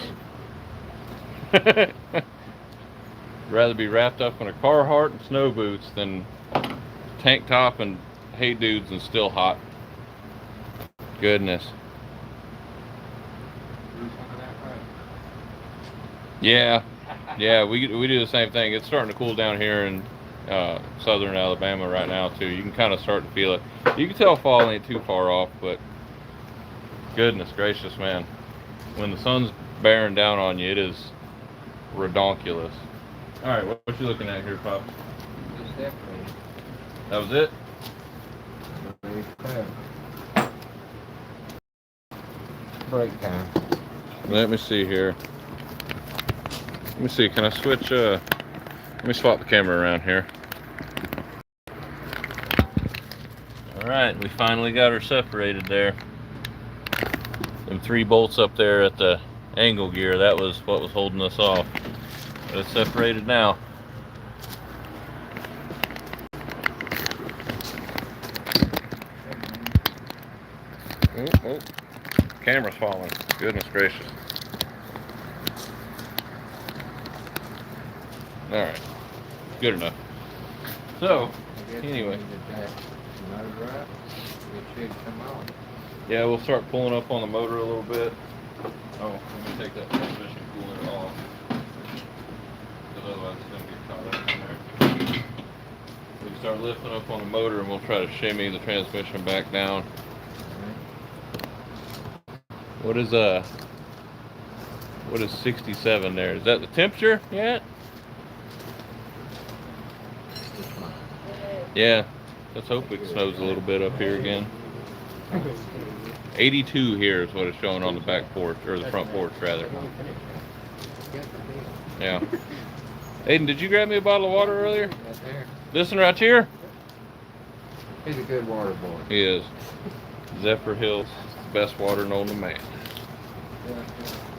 Rather be wrapped up in a Carhartt and snow boots than tank top and hey dudes and still hot. Goodness. Yeah, we do the same thing. It's starting to cool down here in southern Alabama right now too. You can kind of start to feel it. You can tell fall ain't too far off, but goodness gracious, man, when the sun's bearing down on you, it is redonkulous. All right, what you looking at here, Pop? That was it. Break time. Let me see here. Let me see. Can I switch? Let me swap the camera around here. All right, we finally got her separated there. Them 3 bolts up there at the angle gear, that was what was holding us off. But it's separated now. Oh, camera's falling. Goodness gracious. All right, good enough. So, anyway. Yeah, we'll start pulling up on the motor a little bit. Oh, let me take that transmission cooler off. Because otherwise it's going to get caught up in there. We can start lifting up on the motor and we'll try to shimmy the transmission back down. What is 67 there? Is that the temperature yet? Yeah, let's hope it snows a little bit up here again. 82 here is what it's showing on the back porch, or the front porch rather. Yeah. Aiden, did you grab me a bottle of water earlier? Right there. This one right here? He's a good water boy. He is. Zephyr Hills, the best water known to man.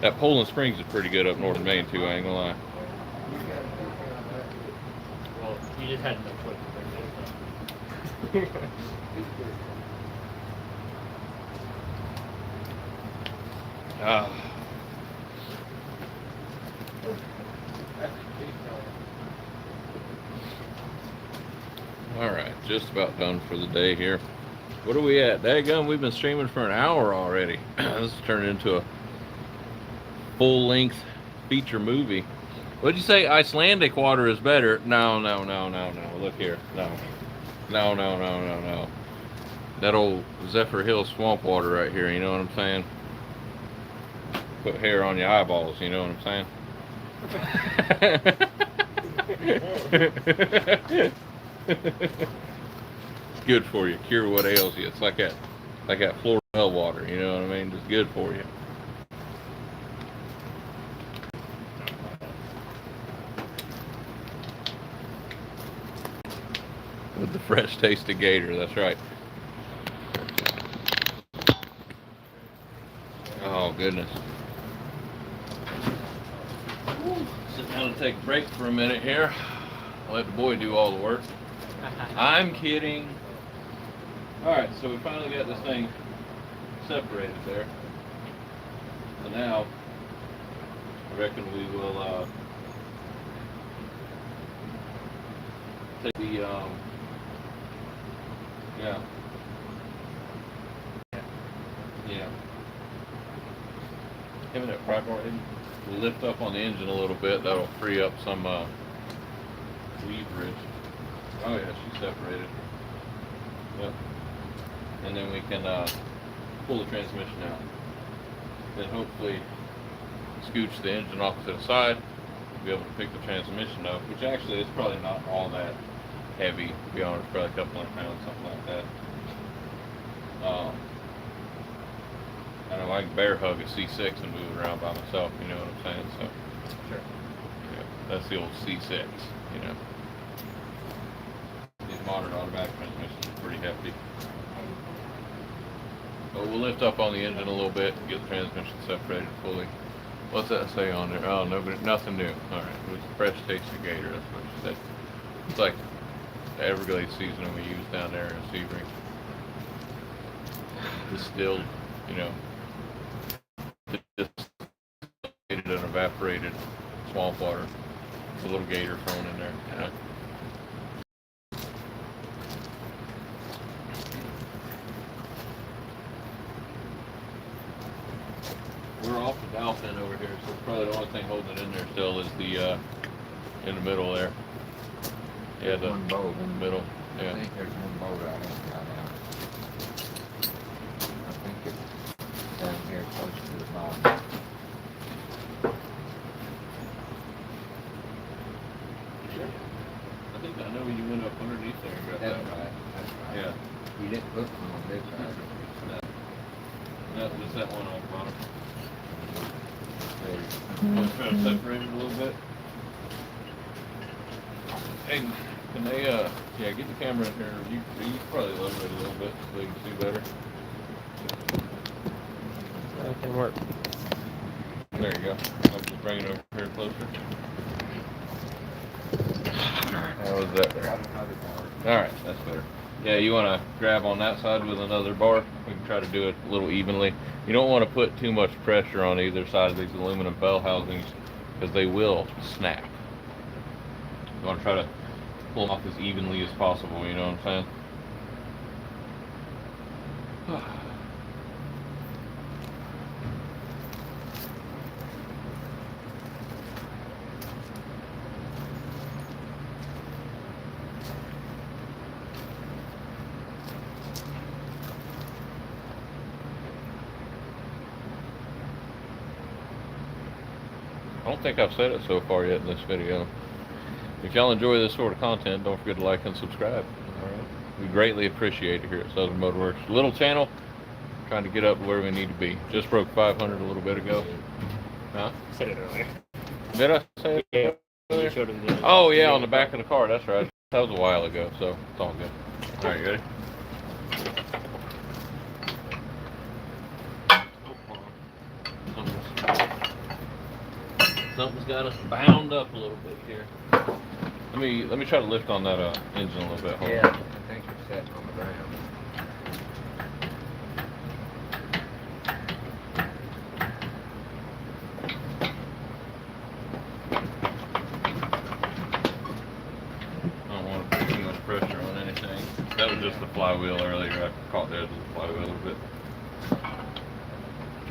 That Poland Springs is pretty good up north of Maine too, I ain't gonna lie. Well, you just had no choice. Ah. All right, just about done for the day here. What are we at? Daggum, we've been streaming for an hour already. This is turning into a full-length feature movie. What'd you say? Icelandic water is better? No. Look here. No. That old Zephyr Hill swamp water right here, you know what I'm saying? Put hair on your eyeballs, you know what I'm saying? It's good for you. Cure what ails you. It's like that Florida well water, you know what I mean? Just good for you. With the fresh taste of gator, that's right. Oh goodness. Sit down and take a break for a minute here. I'll let the boy do all the work. I'm kidding. Alright, so we finally got this thing separated there. So now, I reckon we will take the, yeah. Having that pry bar in, we'll lift up on the engine a little bit. That'll free up some leverage. Oh yeah, she's separated. Yep. And then we can pull the transmission out. Then hopefully scooch the engine off to the side, be able to pick the transmission up, which actually is probably not all that heavy, to be honest, probably a couple hundred pounds, something like that. I know I can bear hug a C6 and move it around by myself, you know what I'm saying? So, Sure. yeah, that's the old C6, you know. These modern automatic transmissions are pretty hefty. But we'll lift up on the engine a little bit and get the transmission separated fully. What's that say on there? Oh, nothing new. All right, it was fresh tasting gator. That's what she said. It's like the Everglades seasoning we use down there in Sebring. Distilled, you know, distilled and evaporated swamp water. It's a little gator thrown in there. You know? We're off the valve fin over here, so probably the only thing holding it in there still is the in the middle there. Yeah, the One bolt. in the middle. I Yeah. think there's one bolt out in right now. I think it's down here close to the bottom. I think I know you went up underneath there and got That's that one. right, that's right. Yeah. You didn't put one on this side. No, just that one on the bottom. There. Let's try to separate it a little bit. Hey, can they, yeah, get the camera in here. You probably lower it a little bit so you can see better. That can work. There you go. I'll just bring it over here closer. How was that there? Alright, that's better. Yeah, you want to grab on that side with another bar. We can try to do it a little evenly. You don't want to put too much pressure on either side of these aluminum bell housings because they will snap. You want to try to pull them off as evenly as possible, you know what I'm saying? I don't think I've said it so far yet in this video. If y'all enjoy this sort of content, don't forget to like and subscribe. Alright. We greatly appreciate it here at Southern Motorworks. Little channel, trying to get up to where we need to be. Just broke 500 a little bit ago. Huh? I said it earlier. Did I say it? Yeah. earlier? You showed him the Oh yeah, on the back of the car, that's right. That was a while ago, so it's all good. Alright, you ready? Something's got us bound up a little bit here. Let me try to lift on that engine a little bit. Hold Yeah, on. I think it's sitting on the ground. I don't want to put too much pressure on anything. That was just the flywheel earlier. I caught the edge of the flywheel a little bit.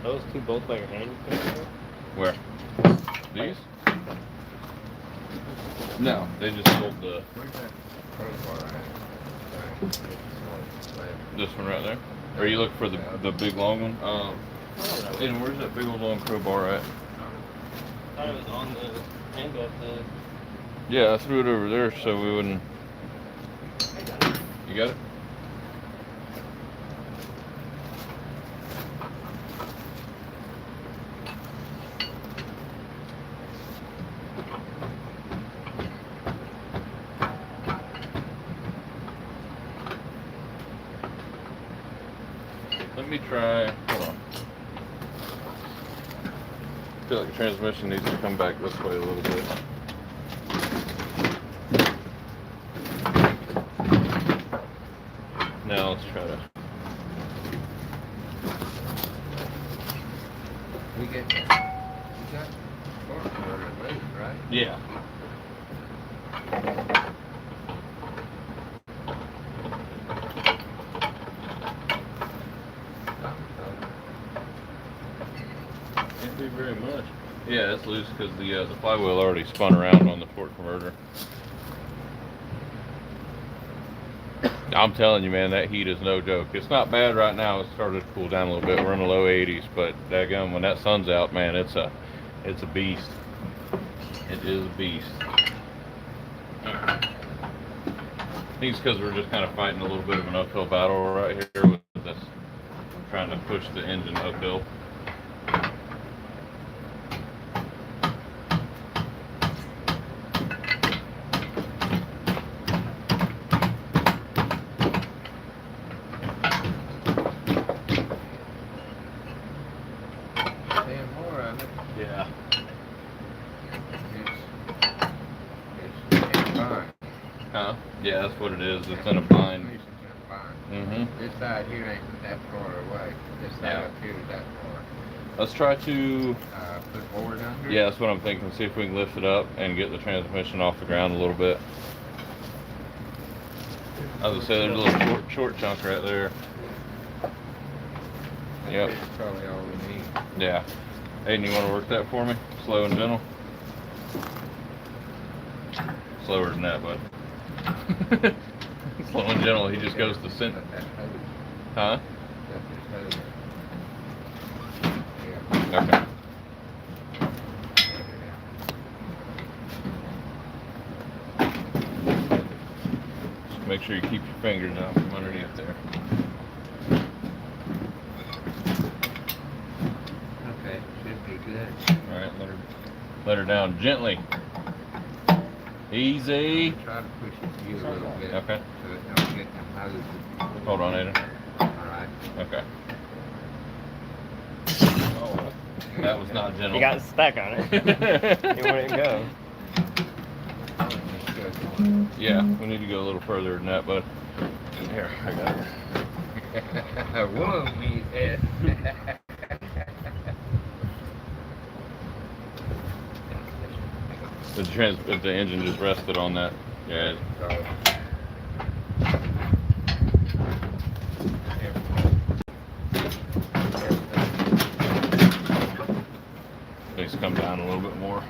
Those two bolts by your hand? Where? These? No, they just sold the Where's that crowbar at? this one right there. Or are you looking for the big long one? And where's that big old long crowbar at? I thought it was on the handle. Yeah, I threw it over there so we wouldn't. You got it? Let me try. Hold on. feel like the transmission needs to come back this way a little bit. Now let's try to. We got torque converter loose, right? Yeah. Can't do very much. Yeah, it's loose because the flywheel already spun around on the torque converter. I'm telling you, man, that heat is no joke. It's not bad right now. It started to cool down a little bit. We're in the low 80s, but daggum, when that sun's out, man, it's a beast. It is a beast. I think it's because we're just kind of fighting a little bit of an uphill battle right here with this, trying to push the engine uphill. Seeing more of it. Yeah. It's fine. Huh? Yeah, that's what it is. It's in a bind. It's in a bind. Mm-hmm. This side here ain't that far away. This side Yeah. up here is that far. Let's try to. Put board under. Yeah, that's what I'm thinking. See if we can lift it up and get the transmission off the ground a little bit. As I said, there's a little short chunk right there. Yep. That's probably all we need. Yeah. Aiden, you want to work that for me? Slow and gentle. Slower than that, bud. Slow and gentle. He just goes to center. That's hose. Huh? That's his hose. Yeah. Okay. Just make sure you keep your fingers out from underneath there. Okay, should be good. All right, let her down gently. Easy. Try to push it to you a little bit. Okay. So it don't get them hoses. Hold on, Aiden. Alright. Okay. Oh, that was not gentle. You got stuck on it. You wouldn't go. Yeah, we need to go a little further than that, bud. Here, I got it. Whoa, me head. If the engine just rested on that, yeah. It needs to come down a little bit more.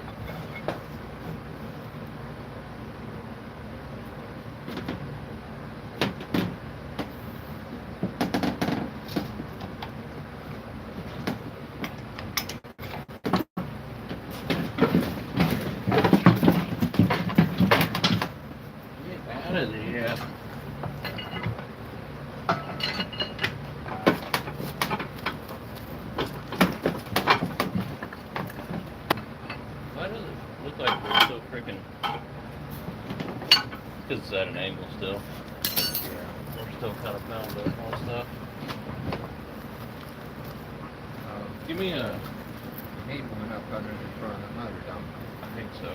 Get out of there. Why does it look like we're so freaking... Because it's at an angle still. We're still kind of bound up on stuff. Give me a... Need one up under the front of the motor, don't you? I think so.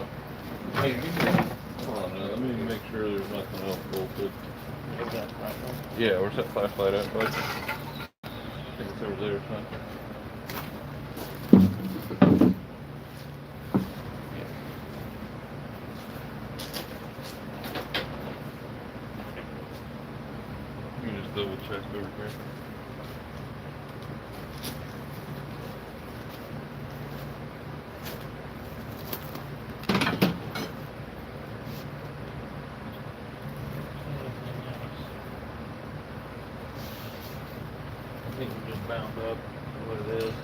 Hey, give me... Hold on, let me make sure there's nothing else bolted. Is that flashlight? Yeah, where's that flashlight at, bud? I think it's over there, son. Yeah. Let me just double check over here. I think we just bound up what it is.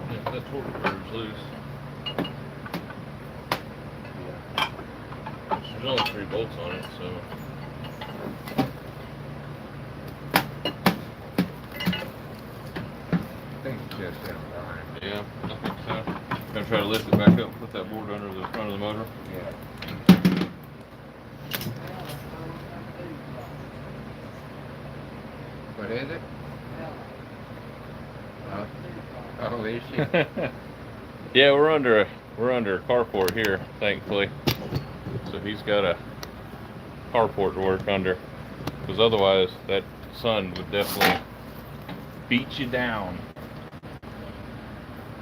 Yeah, that torque converter's loose. There's only 3 bolts on it, so. try to lift it back up and put that board under the front of the motor. Yeah. What is it? Oh, is she? Yeah, we're under a carport here, thankfully. So he's got a carport to work under, because otherwise that sun would definitely beat you down.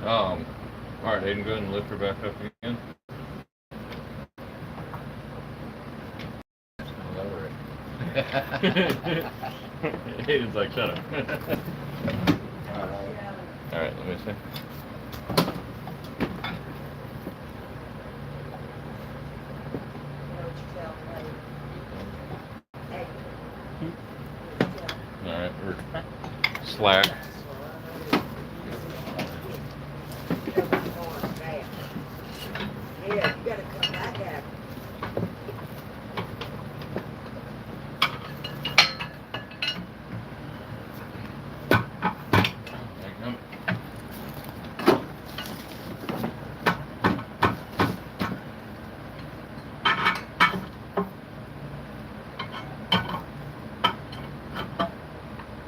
All right, Hayden, go ahead and lift her back up again. Lower it. Hayden's like, shut up. All All right, let me see. All right, we're slack. Yeah, you gotta come back at it. There you go.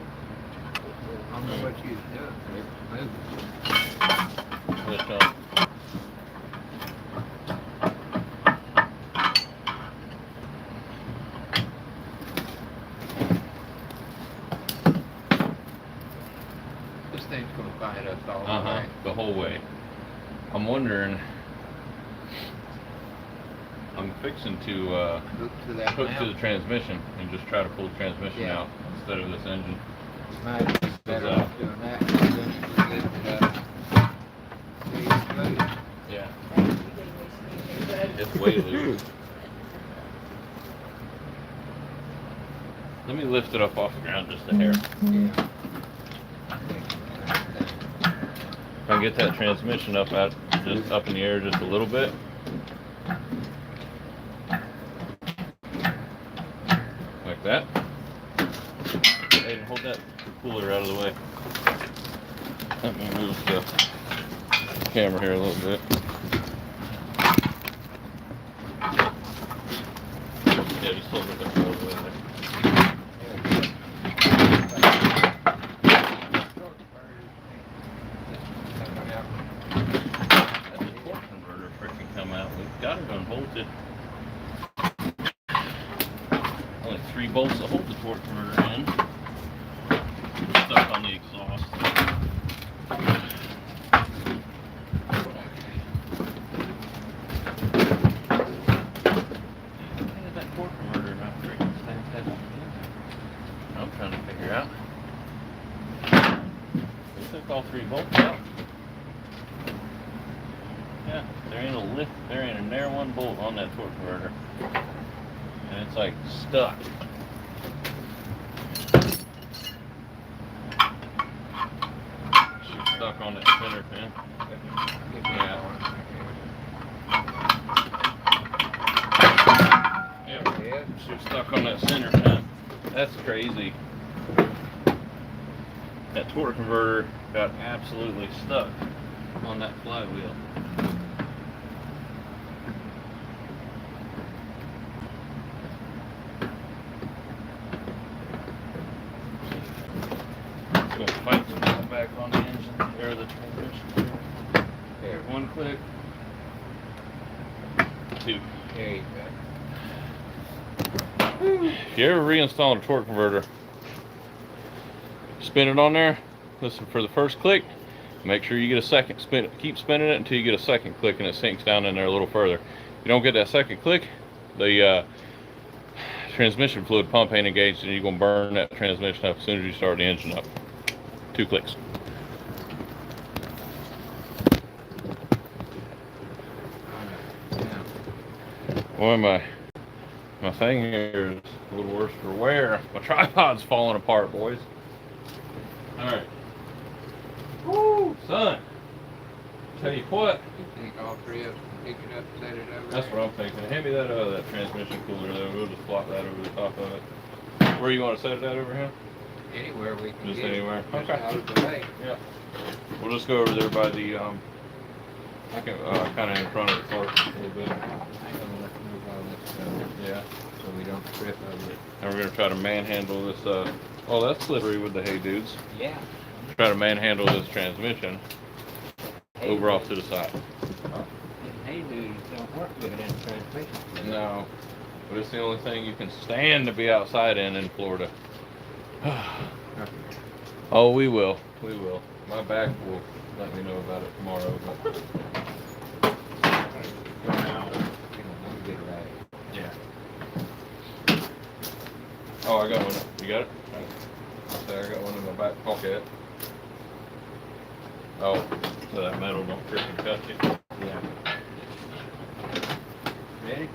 I don't know what she's doing. It's moving. Lift up. This thing's gonna find us all the Uh-huh, way. the whole way. I'm wondering, I'm fixing to Hook to that hook to the mount. transmission and just try to pull the transmission Yeah. out instead of this engine. Might be better uh, off doing that than just lift it up. See, it's moving. Yeah. Thank you, you gave me It's way loose. Let me lift it up off the ground just a hair. Yeah. If I can get that transmission up out, just up in the air just a little bit. Like that. Hey, hold that cooler out of the way. Let me move the camera here a little bit. Yeah, just hold it there a little bit. That torque converter freaking come out. We've got it unbolted. Only 3 bolts to hold the torque converter in. Stuck on the exhaust. Why did that torque converter not freaking stand that up? I'm trying to figure out. We took all 3 bolts out. Yeah, there ain't a lift, there ain't a near one bolt on that torque converter. And it's like stuck. She's stuck on that center pin. Yeah. Yeah. She's stuck on that center pin. That's crazy. That torque converter got absolutely stuck on that flywheel. It's gonna fight to come back on the engine or the transmission. There. 1 click. 2. There you go. If you ever reinstall a torque converter, spin it on there, listen for the first click, make sure you get a second spin it, keep spinning it until you get a second click and it sinks down in there a little further. If you don't get that second click, the transmission fluid pump ain't engaged and you're going to burn that transmission up as soon as you start the engine up. 2 clicks. Yeah. Boy, my thing here is a little worse for wear. My tripod's falling apart, boys. Alright. Woo, son. Tell you what, You think all 3 of us can pick it up and set it over that's there? what I'm thinking. Hand me that that transmission cooler there. We'll just flop that over the top of it. Where you want to set it at over here? Anywhere we can Just get it. anywhere? Just Okay. out of the way. Yeah. We'll just go over there by the I can kind of in front of the car a little bit. I'm gonna move all this stuff Yeah. so we don't trip over it. And we're gonna try to manhandle this. Oh, that's slippery with the hay dudes. Yeah. Try to manhandle this transmission over off to the side. Hey, dude, don't work good in transmission. No, but it's the only thing you can stand to be outside in Florida. Oh, we will. We will. My back will let me know about it tomorrow. But For now, let me get it right. yeah. Oh, I got one. You got it? Okay, I got one in my back pocket. Oh, so that metal don't trip and cut you. Yeah. Ready?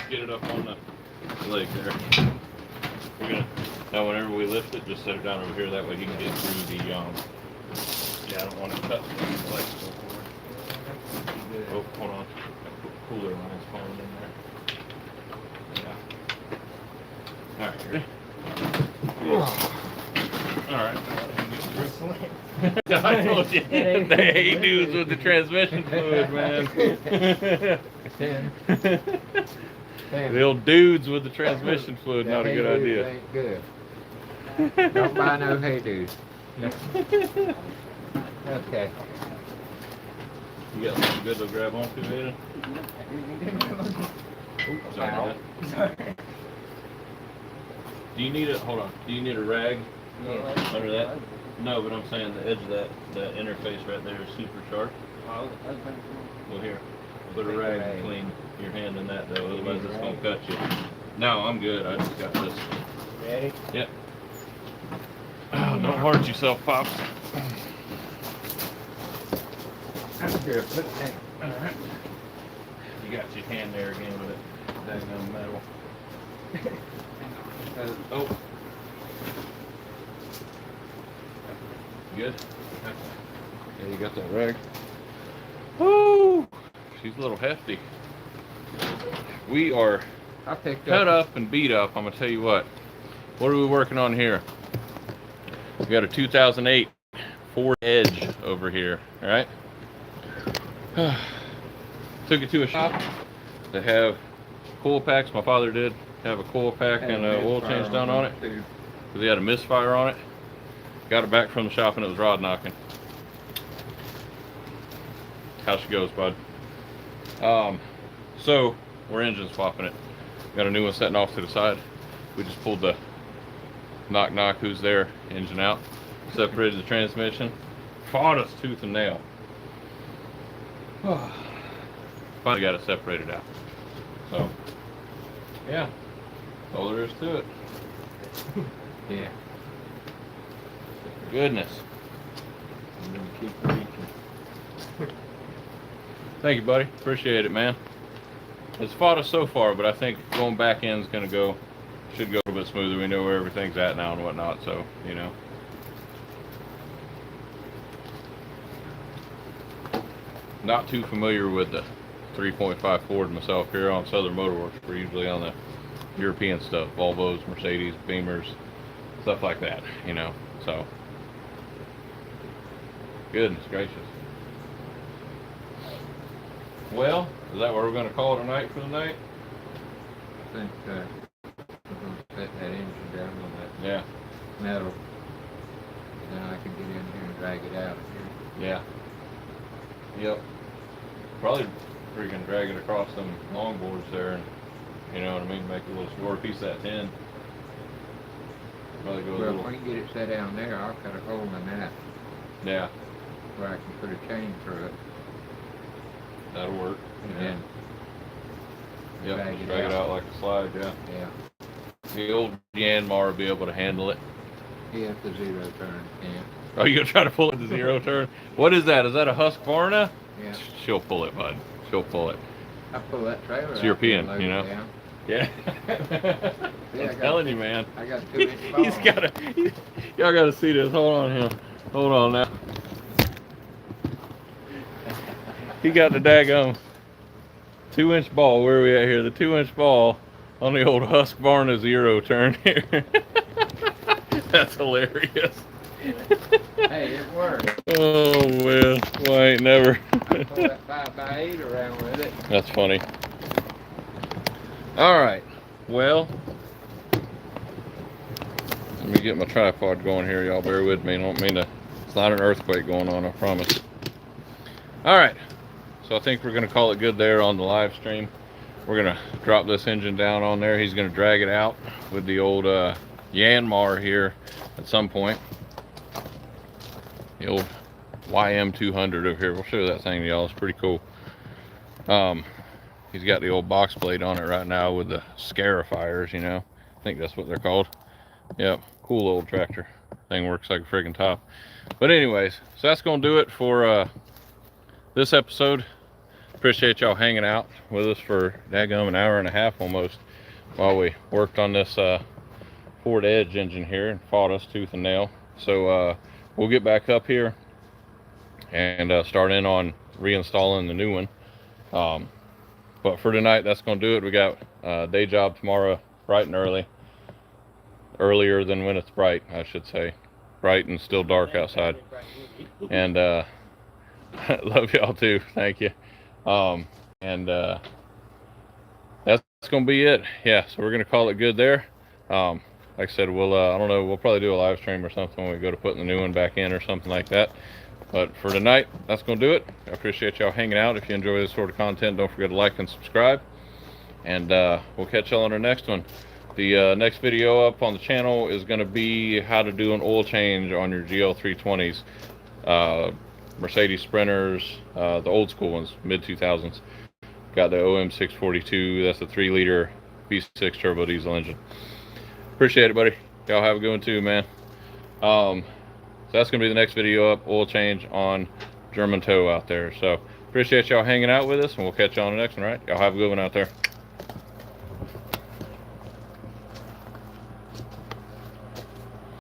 Get it up on the leg there. We're gonna now whenever we lift it, just set it down over here. That way he can get through the yeah. I don't want to cut the leg. Oh, hold on. Cooler lines falling in there. Yeah. All right. Ready? All right. I told you, the hay dudes with the transmission fluid, man. 10. The old dudes with the transmission fluid, not a That good hay dudes idea. Ain't good. Don't buy no hay dudes. Okay. You got something good to grab onto, Aiden? Oops, sorry. man. Do you need a, hold on, do you need a rag under that? No, but I'm saying the edge of that interface right there is super sharp. Well, here, put a rag between your hand and that though, otherwise it's gonna cut you. No, I'm good, I just got this. Ready? Yep. Oh, don't hurt yourself, Pops. That's good. Put that. Alright. You got your hand there again with it. Daggone metal. Oh. Good? Yeah, you got that rag? Woo! She's a little hefty. We are I picked cut up and beat up. I'm gonna tell you what. What are we working on here? We got a 2008 Ford Edge over here. All right. Took it to a shop. They have coil packs. My father did have a coil pack and an oil change done on it because he had a misfire on it. Got it back from the shop and it was rod knocking. How she goes, bud. So we're engine swapping it. Got a new one setting off to the side. We just pulled the knock who's there engine out, separated the transmission, fought us tooth and nail. Finally got it separated out. So yeah, that's all there is to it. Yeah. Goodness. I'm gonna keep reaching. Thank you, buddy. Appreciate it, man. It's fought us so far, but I think going back in is gonna should go a little bit smoother. We know where everything's at now and whatnot, so you know. Not too familiar with the 3.5 Ford myself. Here on Southern Motorworks, we're usually on the European stuff, Volvos, Mercedes, Beamers, stuff like that, you know. So, goodness gracious. Well, is that what we're going to call it a night for the night? I think we're gonna set that engine down on that Yeah, metal. Then I can get in here and drag it out of here. yeah. Yep. Probably freaking drag it across some longboards there and, you know what I mean, make a little score piece of that tin. Probably go a Well, if little, we can get it set down there, I'll cut a hole in that yeah, where I can put a chain through it. that'll work. And Yeah. then Yep, drag just it drag it out. out like a slide, yeah. Yeah, The old Yanmar will be able to handle it. yeah, the zero turn, yeah. Oh, you gonna try to pull it to zero turn? What is that? Is that a Husqvarna? Yeah, She'll pull it, bud. She'll pull it. I pull that trailer It's out European, and load you it know? down. Yeah. Yeah, I I'm got- telling you, man. I got 2 inch He's balls. got y'all gotta see this. Hold on here. Hold on now. He got the daggone 2-inch ball. Where are we at here? The 2-inch ball on the old Husqvarna zero turn here. That's hilarious. Hey, it worked. Oh man, well, I ain't never. I pulled that 5x8 around with it. That's funny. All right, well, let me get my tripod going here. Y'all bear with me. I don't mean to. It's not an earthquake going on, I promise. All right, so I think we're gonna call it good there on the live stream. We're gonna drop this engine down on there. He's gonna drag it out with the old Yanmar here at some point. The old YM200 over here. We'll show that thing to y'all. It's pretty cool. He's got the old box plate on it right now with the scarifiers, you know. I think that's what they're called. Yep, cool old tractor. Thing works like a friggin' top. But anyways, so that's gonna do it for this episode. Appreciate y'all hanging out with us for daggum an hour and a half almost while we worked on this Ford Edge engine here and fought us tooth and nail. So we'll get back up here and start in on reinstalling the new one. But for tonight, that's going to do it. We got a day job tomorrow, bright and early. Earlier than when it's bright, I should say. Bright and still dark outside. And love y'all too. Thank you. That's going to be it. Yeah, so we're going to call it good there. Like I said, we'll, I don't know, we'll probably do a live stream or something when we go to putting the new one back in or something like that. But for tonight, that's going to do it. I appreciate y'all hanging out. If you enjoy this sort of content, don't forget to like and subscribe. And we'll catch y'all on our next one. The next video up on the channel is going to be how to do an oil change on your GL320s. Mercedes Sprinters, the old school ones, mid-2000s. Got the OM642. That's a 3-liter V6 turbo diesel engine. Appreciate it, buddy. Y'all have a good one too, man. So that's gonna be the next video up, oil change on German tow out there. So appreciate y'all hanging out with us, and we'll catch you on the next one, right? Y'all have a good one out there.